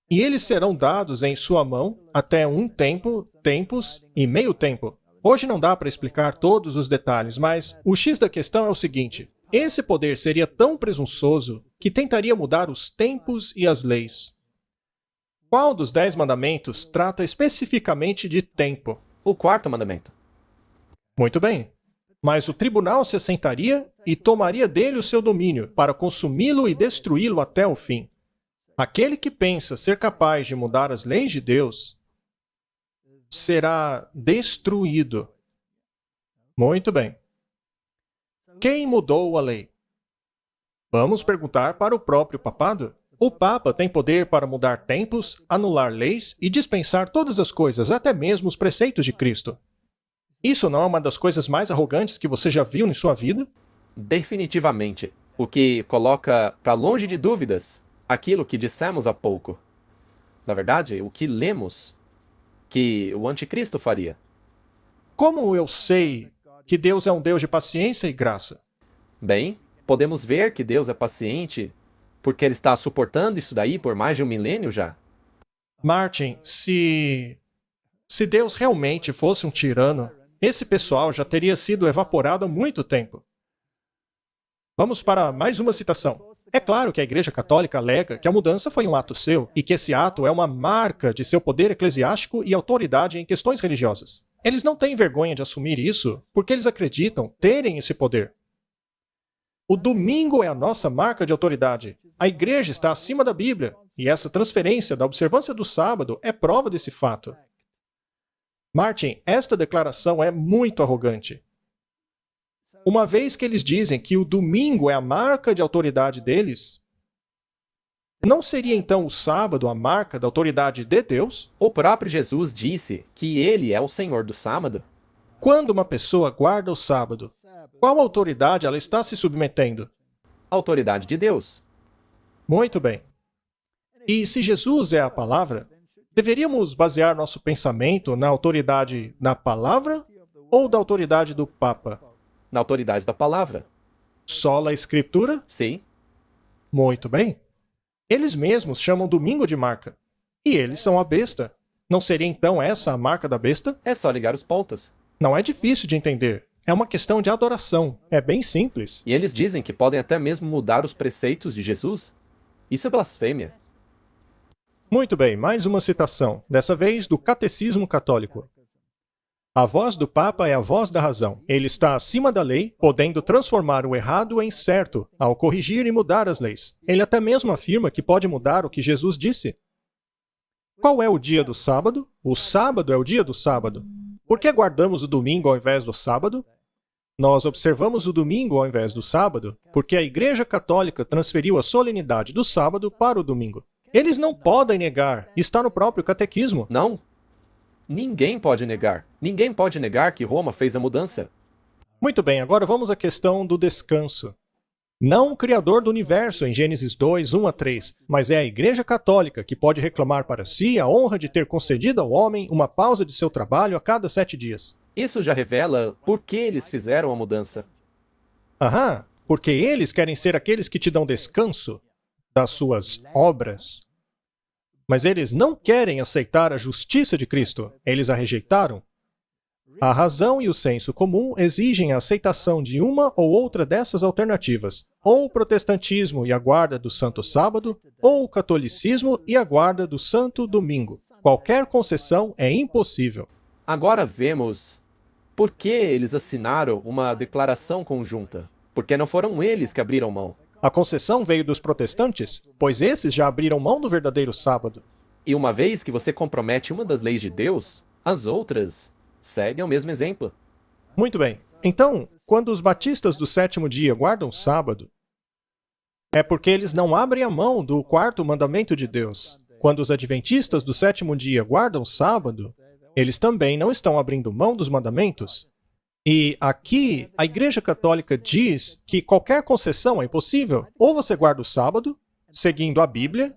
E eles serão dados em sua mão até um tempo, tempos e meio tempo. Hoje não dá para explicar todos os detalhes, mas o X da questão é o seguinte. Esse poder seria tão presunçoso que tentaria mudar os tempos e as leis. Qual dos 10 mandamentos trata especificamente de tempo? O quarto mandamento. Muito bem. Mas o tribunal se assentaria e tomaria dele o seu domínio, para consumi-lo e destruí-lo até o fim. Aquele que pensa ser capaz de mudar as leis de Deus será destruído. Muito bem. Quem mudou a lei? Vamos perguntar para o próprio papado. O Papa tem poder para mudar tempos, anular leis e dispensar todas as coisas, até mesmo os preceitos de Cristo. Isso não é uma das coisas mais arrogantes que você já viu em sua vida? Definitivamente. O que coloca para longe de dúvidas aquilo que dissemos há pouco. Na verdade, o que lemos que o anticristo faria. Como eu sei que Deus é um Deus de paciência e graça? Bem, podemos ver que Deus é paciente porque ele está suportando isso daí por mais de 1 milênio já. Martin, se Deus realmente fosse um tirano, esse pessoal já teria sido evaporado há muito tempo. Vamos para mais uma citação. É claro que a Igreja Católica alega que a mudança foi um ato seu e que esse ato é uma marca de seu poder eclesiástico e autoridade em questões religiosas. Eles não têm vergonha de assumir isso porque eles acreditam terem esse poder. O domingo é a nossa marca de autoridade. A Igreja está acima da Bíblia e essa transferência da observância do sábado é prova desse fato. Martin, esta declaração é muito arrogante. Uma vez que eles dizem que o domingo é a marca de autoridade deles, não seria então o sábado a marca da autoridade de Deus? O próprio Jesus disse que ele é o Senhor do sábado. Quando uma pessoa guarda o sábado, qual autoridade ela está se submetendo? A autoridade de Deus. Muito bem. E se Jesus é a palavra, deveríamos basear nosso pensamento na autoridade da palavra ou da autoridade do Papa? Na autoridade da palavra. Sola Escritura? Sim. Muito bem. Eles mesmos chamam domingo de marca. E eles são a besta. Não seria então essa a marca da besta? É só ligar os pontos. Não é difícil de entender. É uma questão de adoração. É bem simples. E eles dizem que podem até mesmo mudar os preceitos de Jesus. Isso é blasfêmia. Muito bem, mais uma citação, dessa vez do Catecismo Católico. A voz do Papa é a voz da razão. Ele está acima da lei, podendo transformar o errado em certo, ao corrigir e mudar as leis. Ele até mesmo afirma que pode mudar o que Jesus disse. Qual é o dia do sábado? O sábado é o dia do sábado. Por que guardamos o domingo ao invés do sábado? Nós observamos o domingo ao invés do sábado porque a Igreja Católica transferiu a solenidade do sábado para o domingo. Eles não podem negar, está no próprio catequismo. Não. Ninguém pode negar. Ninguém pode negar que Roma fez a mudança. Muito bem, agora vamos à questão do descanso. Não o Criador do universo em Gênesis 2, 1 a 3, mas é a Igreja Católica que pode reclamar para si a honra de ter concedido ao homem uma pausa de seu trabalho a cada 7 dias. Isso já revela por que eles fizeram a mudança. Aham, porque eles querem ser aqueles que te dão descanso das suas obras. Mas eles não querem aceitar a justiça de Cristo. Eles a rejeitaram. A razão e o senso comum exigem a aceitação de uma ou outra dessas alternativas, ou o protestantismo e a guarda do Santo Sábado, ou o catolicismo e a guarda do Santo Domingo. Qualquer concessão é impossível. Agora vemos por que eles assinaram uma declaração conjunta. Porque não foram eles que abriram mão. A concessão veio dos protestantes, pois esses já abriram mão do verdadeiro sábado. E uma vez que você compromete uma das leis de Deus, as outras seguem o mesmo exemplo. Muito bem. Então, quando os batistas do 7º dia guardam o sábado, é porque eles não abrem a mão do 4º mandamento de Deus. Quando os adventistas do 7º dia guardam o sábado, eles também não estão abrindo mão dos mandamentos. E aqui, a Igreja Católica diz que qualquer concessão é impossível. Ou você guarda o sábado, seguindo a Bíblia,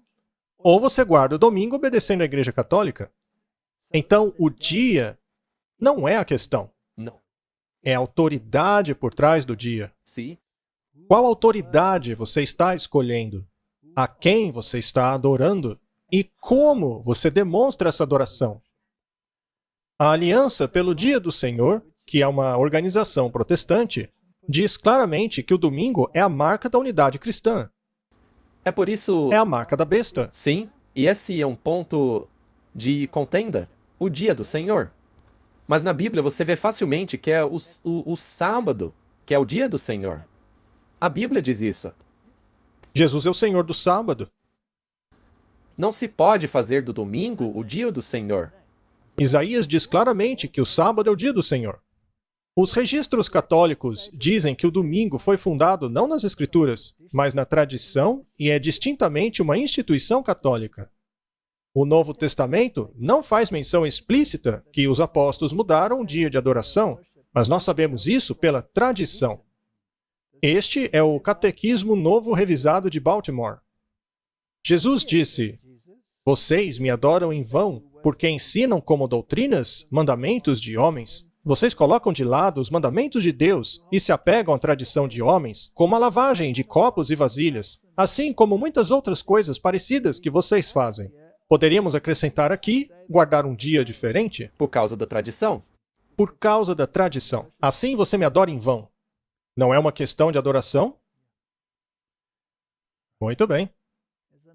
ou você guarda o domingo, obedecendo à Igreja Católica. Então, o dia não é a questão. Não. É a autoridade por trás do dia. Sim. Qual autoridade você está escolhendo? A quem você está adorando? E como você demonstra essa adoração? A Aliança pelo Dia do Senhor, que é uma organização protestante, diz claramente que o domingo é a marca da unidade cristã. É por isso... É a marca da besta. Sim, e esse é um ponto de contenda, o dia do Senhor. Mas na Bíblia você vê facilmente que é o sábado, que é o dia do Senhor. A Bíblia diz isso. Jesus é o Senhor do sábado. Não se pode fazer do domingo o dia do Senhor. Isaías diz claramente que o sábado é o dia do Senhor. Os registros católicos dizem que o domingo foi fundado não nas Escrituras, mas na tradição e é distintamente uma instituição católica. O Novo Testamento não faz menção explícita que os apóstolos mudaram o dia de adoração, mas nós sabemos isso pela tradição. Este é o Catequismo Novo Revisado de Baltimore. Jesus disse: "Vocês me adoram em vão, porque ensinam como doutrinas mandamentos de homens. Vocês colocam de lado os mandamentos de Deus e se apegam à tradição de homens, como a lavagem de copos e vasilhas, assim como muitas outras coisas parecidas que vocês fazem." Poderíamos acrescentar aqui, guardar um dia diferente? Por causa da tradição. Por causa da tradição. Assim você me adora em vão. Não é uma questão de adoração? Muito bem.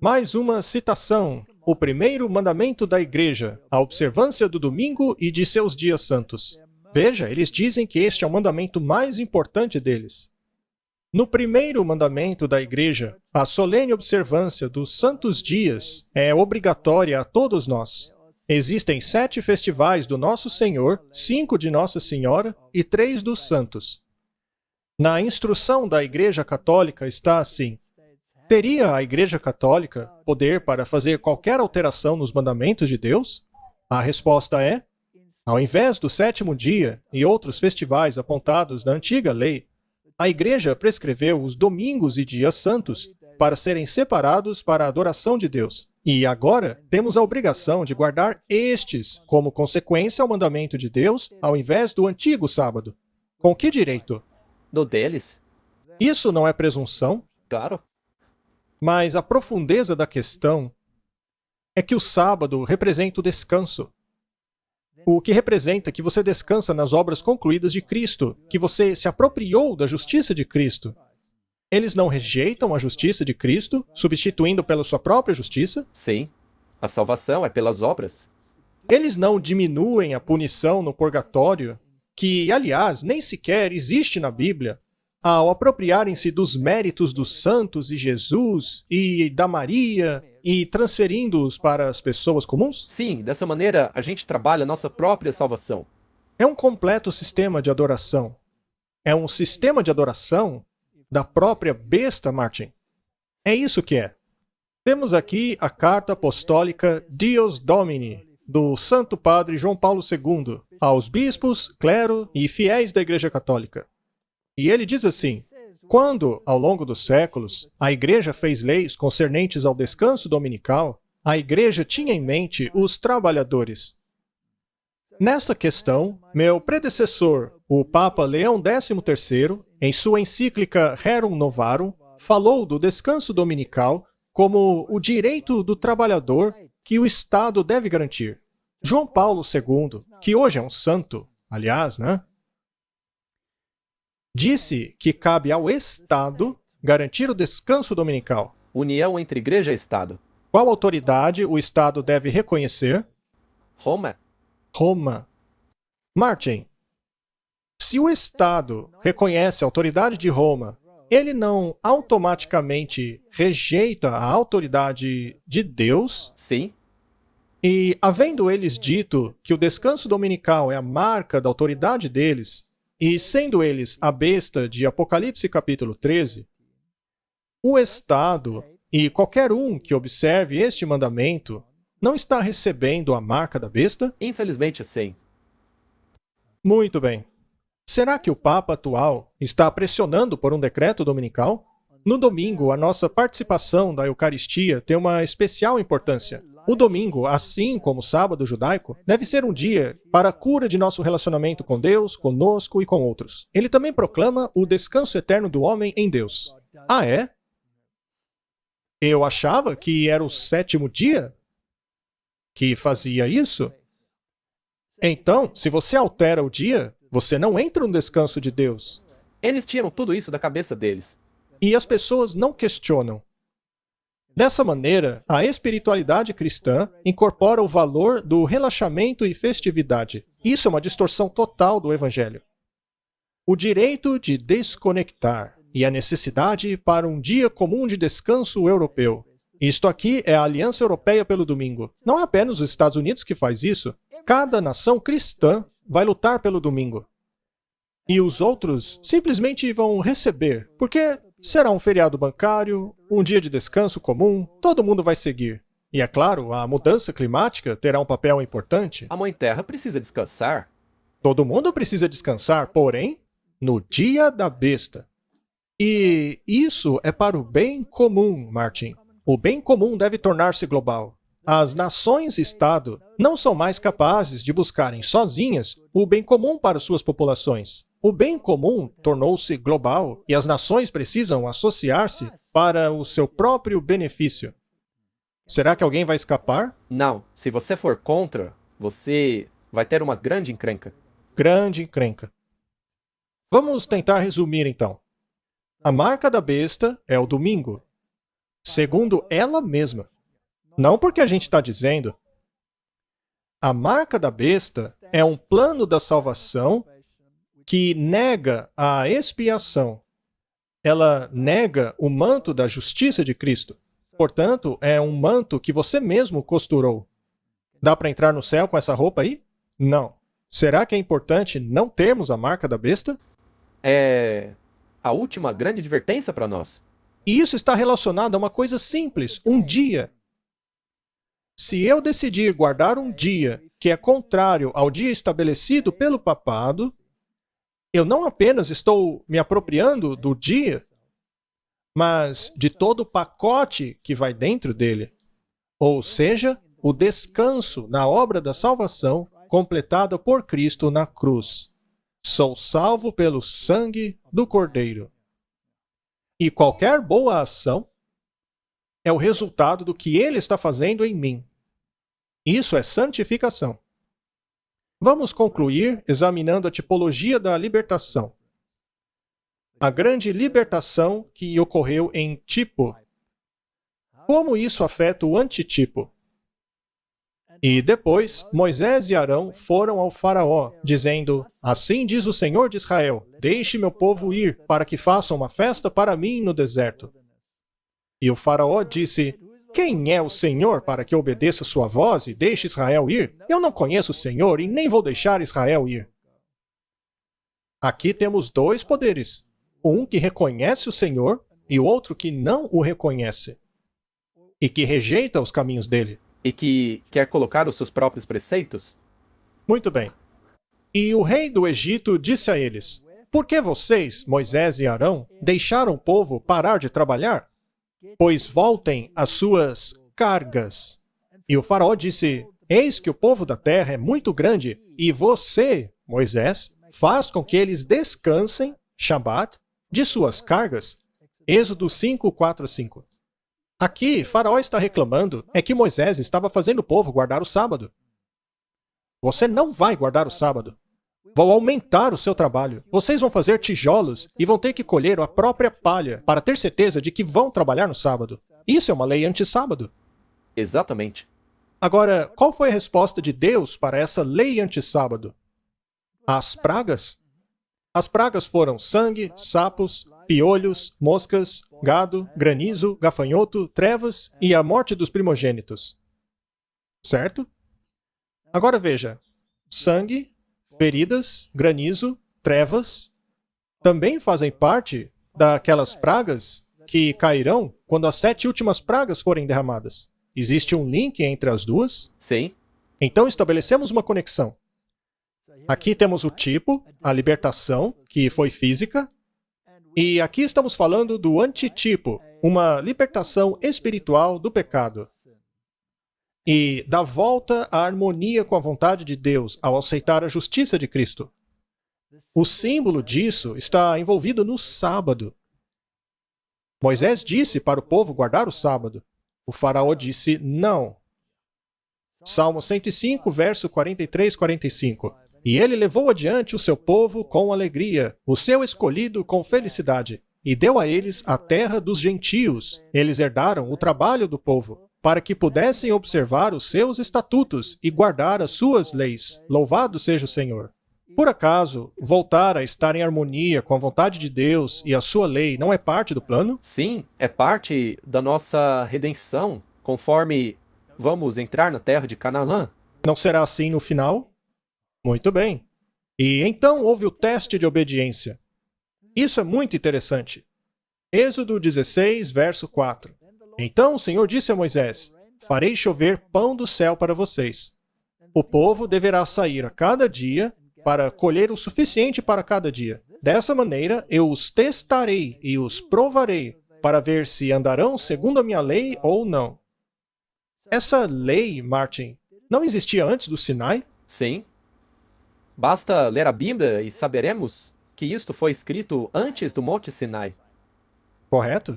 Mais uma citação. O primeiro mandamento da Igreja, a observância do domingo e de seus dias santos. Veja, eles dizem que este é o mandamento mais importante deles. No primeiro mandamento da Igreja, a solene observância dos santos dias é obrigatória a todos nós. Existem 7 festivais do Nosso Senhor, 5 de Nossa Senhora e 3 dos santos. Na instrução da Igreja Católica está assim: teria a Igreja Católica poder para fazer qualquer alteração nos mandamentos de Deus? A resposta é: ao invés do 7º dia e outros festivais apontados na antiga lei, a Igreja prescreveu os domingos e dias santos para serem separados para a adoração de Deus. E agora temos a obrigação de guardar estes como consequência ao mandamento de Deus, ao invés do antigo sábado. Com que direito? Do deles? Isso não é presunção? Claro. Mas a profundeza da questão é que o sábado representa o descanso. O que representa que você descansa nas obras concluídas de Cristo, que você se apropriou da justiça de Cristo. Eles não rejeitam a justiça de Cristo, substituindo pela sua própria justiça? Sim. A salvação é pelas obras. Eles não diminuem a punição no purgatório, que, aliás, nem sequer existe na Bíblia, ao apropriarem-se dos méritos dos santos e Jesus e da Maria e transferindo-os para as pessoas comuns? Sim, dessa maneira a gente trabalha a nossa própria salvação. É um completo sistema de adoração. É um sistema de adoração da própria besta, Martin. É isso que é. Temos aqui a carta apostólica Dios Domini, do Santo Padre João Paulo II, aos bispos, clero e fiéis da Igreja Católica. E ele diz assim: quando, ao longo dos séculos, a Igreja fez leis concernentes ao descanso dominical, a Igreja tinha em mente os trabalhadores. Nessa questão, meu predecessor, o Papa Leão XIII, em sua encíclica Rerum Novarum, falou do descanso dominical como o direito do trabalhador que o Estado deve garantir. João Paulo II, que hoje é um santo, aliás, disse que cabe ao Estado garantir o descanso dominical. União entre igreja e Estado. Qual autoridade o Estado deve reconhecer? Roma. Roma. Martin, se o Estado reconhece a autoridade de Roma, ele não automaticamente rejeita a autoridade de Deus? Sim. E, havendo eles dito que o descanso dominical é a marca da autoridade deles, e sendo eles a besta de Apocalipse capítulo 13, o Estado e qualquer um que observe este mandamento não está recebendo a marca da besta? Infelizmente, sim. Muito bem. Será que o Papa atual está pressionando por um decreto dominical? No domingo, a nossa participação da Eucaristia tem uma especial importância. O domingo, assim como o sábado judaico, deve ser um dia para a cura de nosso relacionamento com Deus, conosco e com outros. Ele também proclama o descanso eterno do homem em Deus. Ah, é? Eu achava que era o 7º dia que fazia isso. Então, se você altera o dia, você não entra no descanso de Deus. Eles tiram tudo isso da cabeça deles. E as pessoas não questionam. Dessa maneira, a espiritualidade cristã incorpora o valor do relaxamento e festividade. Isso é uma distorção total do Evangelho. O direito de desconectar e a necessidade para um dia comum de descanso europeu. Isto aqui é a Aliança Europeia pelo Domingo. Não é apenas os Estados Unidos que faz isso. Cada nação cristã vai lutar pelo domingo. E os outros simplesmente vão receber, porque será um feriado bancário, um dia de descanso comum, todo mundo vai seguir. E é claro, a mudança climática terá um papel importante. A Mãe Terra precisa descansar. Todo mundo precisa descansar, porém, no dia da besta. E isso é para o bem comum, Martin. O bem comum deve tornar-se global. As nações-estado não são mais capazes de buscarem sozinhas o bem comum para suas populações. O bem comum tornou-se global e as nações precisam associar-se para o seu próprio benefício. Será que alguém vai escapar? Não, se você for contra, você vai ter uma grande encrenca. Grande encrenca. Vamos tentar resumir então. A marca da besta é o domingo, segundo ela mesma. Não porque a gente está dizendo. A marca da besta é um plano da salvação que nega a expiação. Ela nega o manto da justiça de Cristo. Portanto, é um manto que você mesmo costurou. Dá para entrar no céu com essa roupa aí? Não. Será que é importante não termos a marca da besta? É a última grande advertência para nós. E isso está relacionado a uma coisa simples, um dia. Se eu decidir guardar um dia que é contrário ao dia estabelecido pelo papado, eu não apenas estou me apropriando do dia, mas de todo o pacote que vai dentro dele. Ou seja, o descanso na obra da salvação completada por Cristo na cruz. Sou salvo pelo sangue do Cordeiro. E qualquer boa ação é o resultado do que ele está fazendo em mim. Isso é santificação. Vamos concluir examinando a tipologia da libertação. A grande libertação que ocorreu em tipo. Como isso afeta o antitipo? E depois, Moisés e Arão foram ao faraó, dizendo: Assim diz o Senhor de Israel, deixe meu povo ir, para que façam uma festa para mim no deserto. E o faraó disse: Quem é o Senhor para que obedeça sua voz e deixe Israel ir? Eu não conheço o Senhor e nem vou deixar Israel ir. Aqui temos dois poderes. Um que reconhece o Senhor e o outro que não o reconhece. E que rejeita os caminhos dele. E que quer colocar os seus próprios preceitos? Muito bem. E o rei do Egito disse a eles: Por que vocês, Moisés e Arão, deixaram o povo parar de trabalhar? Pois voltem às suas cargas. E o faraó disse: Eis que o povo da terra é muito grande, e você, Moisés, faz com que eles descansem, Shabat, de suas cargas. Êxodo 5, 4, 5. Aqui, Faraó está reclamando é que Moisés estava fazendo o povo guardar o sábado. Você não vai guardar o sábado. Vou aumentar o seu trabalho. Vocês vão fazer tijolos e vão ter que colher a própria palha para ter certeza de que vão trabalhar no sábado. Isso é uma lei anti-sábado. Exatamente. Agora, qual foi a resposta de Deus para essa lei anti-sábado? As pragas? As pragas foram sangue, sapos, piolhos, moscas, gado, granizo, gafanhoto, trevas e a morte dos primogênitos. Certo? Agora veja, sangue, feridas, granizo, trevas, também fazem parte daquelas pragas que cairão quando as 7 últimas pragas forem derramadas. Existe um link entre as duas? Sim. Então estabelecemos uma conexão. Aqui temos o tipo, a libertação, que foi física, e aqui estamos falando do antitipo, uma libertação espiritual do pecado. E da volta à harmonia com a vontade de Deus ao aceitar a justiça de Cristo. O símbolo disso está envolvido no sábado. Moisés disse para o povo guardar o sábado. O faraó disse não. Salmo 105, verso 43, 45. E ele levou adiante o seu povo com alegria, o seu escolhido com felicidade, e deu a eles a terra dos gentios. Eles herdaram o trabalho do povo, para que pudessem observar os seus estatutos e guardar as suas leis. Louvado seja o Senhor. Por acaso, voltar a estar em harmonia com a vontade de Deus e a sua lei não é parte do plano? Sim, é parte da nossa redenção, conforme vamos entrar na terra de Canaã. Não será assim no final? Muito bem. E então houve o teste de obediência. Isso é muito interessante. Êxodo 16, verso 4. Então o Senhor disse a Moisés: farei chover pão do céu para vocês. O povo deverá sair a cada dia para colher o suficiente para cada dia. Dessa maneira, eu os testarei e os provarei para ver se andarão segundo a minha lei ou não. Essa lei, Martin, não existia antes do Sinai? Sim. Basta ler a Bíblia e saberemos que isto foi escrito antes do Monte Sinai. Correto?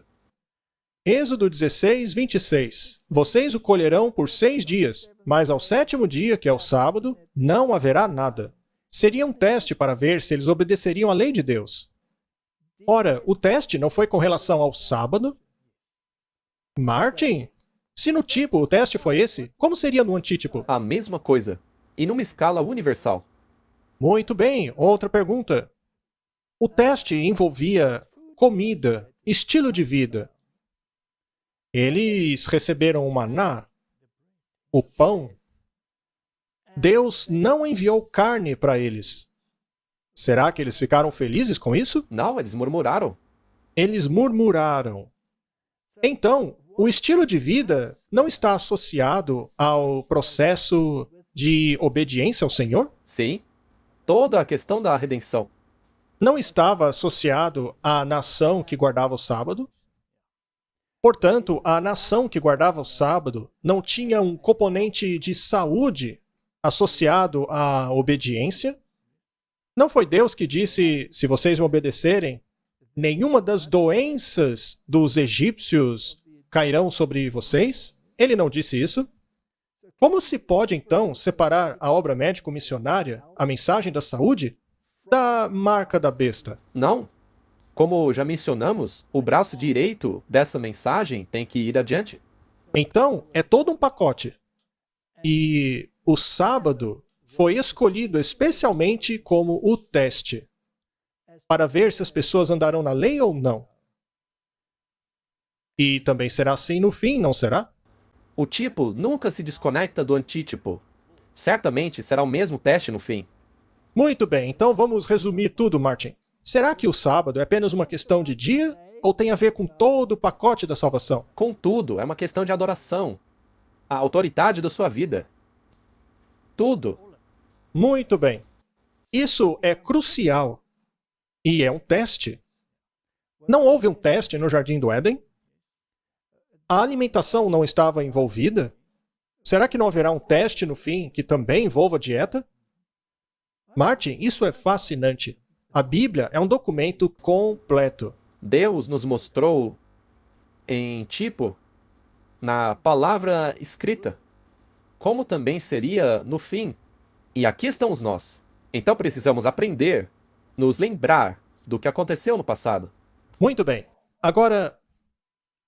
Êxodo 16, 26. Vocês o colherão por 6 dias, mas ao 7º dia, que é o sábado, não haverá nada. Seria um teste para ver se eles obedeceriam à lei de Deus. Ora, o teste não foi com relação ao sábado? Martin, se no tipo o teste foi esse, como seria no antítipo? A mesma coisa. E numa escala universal. Muito bem, outra pergunta. O teste envolvia comida, estilo de vida. Eles receberam o maná, o pão. Deus não enviou carne para eles. Será que eles ficaram felizes com isso? Não, eles murmuraram. Eles murmuraram. Então, o estilo de vida não está associado ao processo de obediência ao Senhor? Sim. Toda a questão da redenção. Não estava associado à nação que guardava o sábado? Portanto, a nação que guardava o sábado não tinha um componente de saúde associado à obediência? Não foi Deus que disse: se vocês me obedecerem, nenhuma das doenças dos egípcios cairão sobre vocês? Ele não disse isso? Como se pode, então, separar a obra médico-missionária, a mensagem da saúde, da marca da besta? Não. Como já mencionamos, o braço direito dessa mensagem tem que ir adiante. Então, é todo um pacote. E o sábado foi escolhido especialmente como o teste, para ver se as pessoas andarão na lei ou não. E também será assim no fim, não será? O tipo nunca se desconecta do antítipo. Certamente será o mesmo teste no fim. Muito bem, então vamos resumir tudo, Martin. Será que o sábado é apenas uma questão de dia ou tem a ver com todo o pacote da salvação? Contudo, é uma questão de adoração. A autoridade da sua vida. Tudo. Muito bem. Isso é crucial. E é um teste. Não houve um teste no Jardim do Éden? A alimentação não estava envolvida? Será que não haverá um teste no fim que também envolva dieta? Martin, isso é fascinante. A Bíblia é um documento completo. Deus nos mostrou em tipo, na palavra escrita, como também seria no fim. E aqui estamos nós. Então precisamos aprender, nos lembrar do que aconteceu no passado. Muito bem. Agora,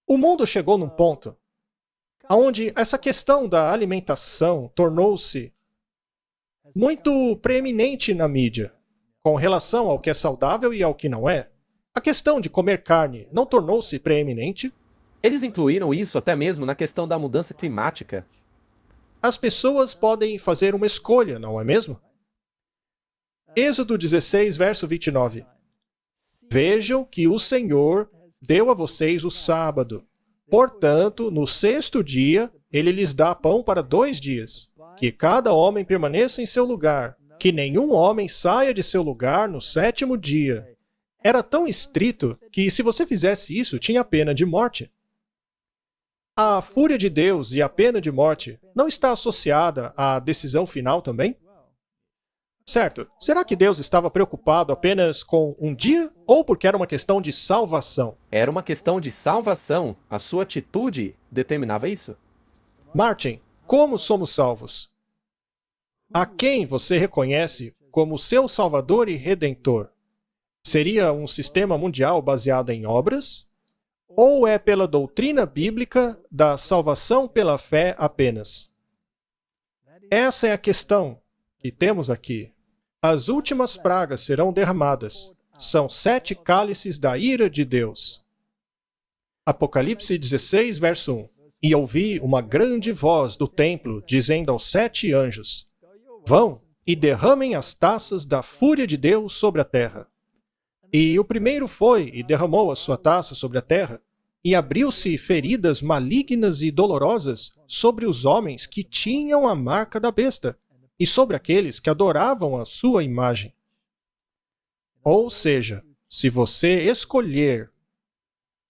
o mundo chegou num ponto onde essa questão da alimentação tornou-se muito preeminente na mídia, com relação ao que é saudável e ao que não é. A questão de comer carne não tornou-se preeminente? Eles incluíram isso até mesmo na questão da mudança climática. As pessoas podem fazer uma escolha, não é mesmo? Êxodo 16, verso 29. Vejam que o Senhor deu a vocês o sábado. Portanto, no 6º dia, ele lhes dá pão para 2 dias. Que cada homem permaneça em seu lugar. Que nenhum homem saia de seu lugar no 7º dia. Era tão estrito que, se você fizesse isso, tinha pena de morte. A fúria de Deus e a pena de morte não está associada à decisão final também? Certo. Será que Deus estava preocupado apenas com um dia ou porque era uma questão de salvação? Era uma questão de salvação. A sua atitude determinava isso. Martin, como somos salvos? A quem você reconhece como seu Salvador e Redentor? Seria um sistema mundial baseado em obras? Ou é pela doutrina bíblica da salvação pela fé apenas? Essa é a questão que temos aqui. As últimas pragas serão derramadas. São 7 cálices da ira de Deus. Apocalipse 16, verso 1. E ouvi uma grande voz do templo dizendo aos 7 anjos: Vão e derramem as taças da fúria de Deus sobre a terra. E o primeiro foi e derramou a sua taça sobre a terra, e abriu-se feridas malignas e dolorosas sobre os homens que tinham a marca da besta, e sobre aqueles que adoravam a sua imagem. Ou seja, se você escolher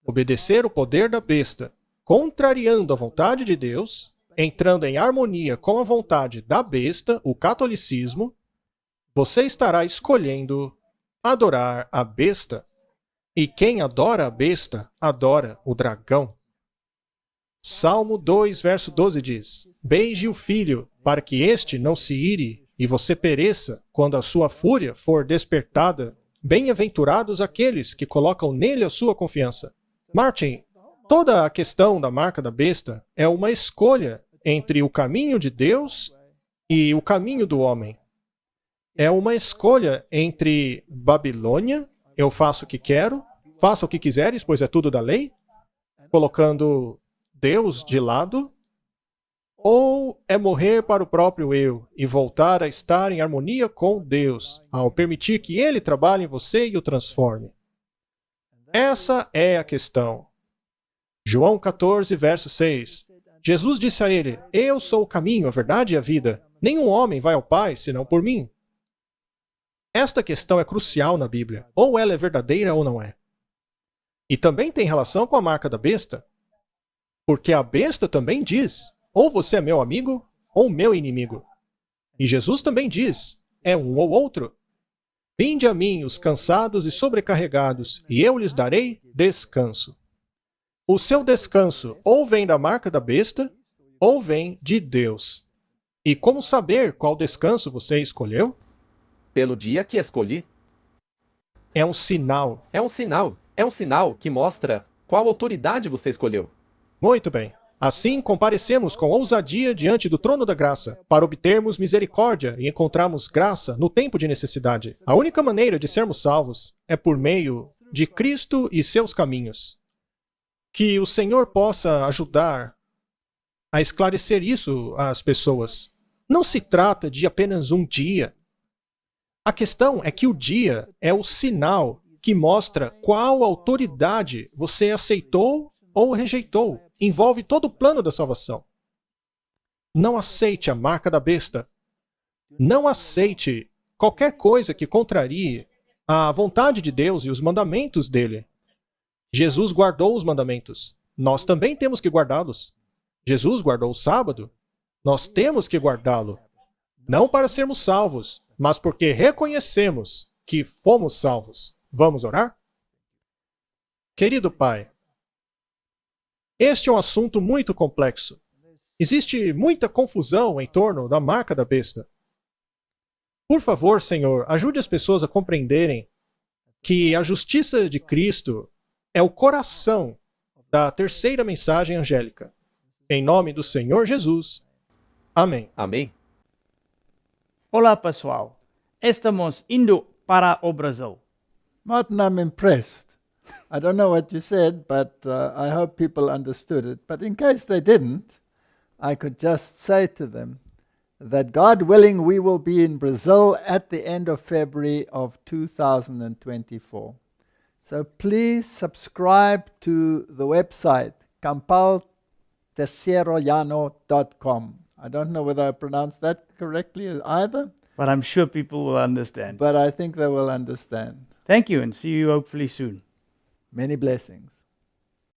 obedecer o poder da besta, contrariando a vontade de Deus, entrando em harmonia com a vontade da besta, o catolicismo, você estará escolhendo adorar a besta. E quem adora a besta, adora o dragão. Salmo 2, verso 12 diz: Beije o filho, para que este não se ire e você pereça quando a sua fúria for despertada. Bem-aventurados aqueles que colocam nele a sua confiança. Martin, toda a questão da marca da besta é uma escolha entre o caminho de Deus e o caminho do homem. É uma escolha entre Babilônia, eu faço o que quero, faça o que quiseres, pois é tudo da lei, colocando Deus de lado, ou é morrer para o próprio eu e voltar a estar em harmonia com Deus, ao permitir que Ele trabalhe em você e o transforme. Essa é a questão. João 14, verso 6. Jesus disse a ele: Eu sou o caminho, a verdade e a vida. Nenhum homem vai ao Pai senão por mim. Esta questão é crucial na Bíblia. Ou ela é verdadeira ou não é. E também tem relação com a marca da besta. Porque a besta também diz: ou você é meu amigo, ou meu inimigo. E Jesus também diz: é um ou outro. Vinde a mim os cansados e sobrecarregados, e eu lhes darei descanso. O seu descanso ou vem da marca da besta, ou vem de Deus. E como saber qual descanso você escolheu? Pelo dia que escolhi. É um sinal. É um sinal. É um sinal que mostra qual autoridade você escolheu. Muito bem. Assim, comparecemos com ousadia diante do trono da graça, para obtermos misericórdia e encontrarmos graça no tempo de necessidade. A única maneira de sermos salvos é por meio de Cristo e seus caminhos. Que o Senhor possa ajudar a esclarecer isso às pessoas. Não se trata de apenas um dia. A questão é que o dia é o sinal que mostra qual autoridade você aceitou ou rejeitou. Envolve todo o plano da salvação. Não aceite a marca da besta. Não aceite qualquer coisa que contrarie a vontade de Deus e os mandamentos dele. Jesus guardou os mandamentos. Nós também temos que guardá-los. Jesus guardou o sábado. Nós temos que guardá-lo. Não para sermos salvos, mas porque reconhecemos que fomos salvos. Vamos orar? Querido Pai, este é um assunto muito complexo. Existe muita confusão em torno da marca da besta. Por favor, Senhor, ajude as pessoas a compreenderem que a justiça de Cristo é o coração da terceira mensagem angélica. Em nome do Senhor Jesus. Amém. Amém. Olá, pessoal. Estamos indo para o Brasil. Martin, I'm impressed. I don't know what you said, but I hope people understood it. But in case they didn't, I could just say to them that God willing, we will be in Brazil at the end of February of 2024. So please subscribe to the website, campaltercierollano.com. I don't know whether I pronounced that correctly either, But I'm sure people will understand. but I think they will understand. Thank you and see you hopefully soon. Many blessings.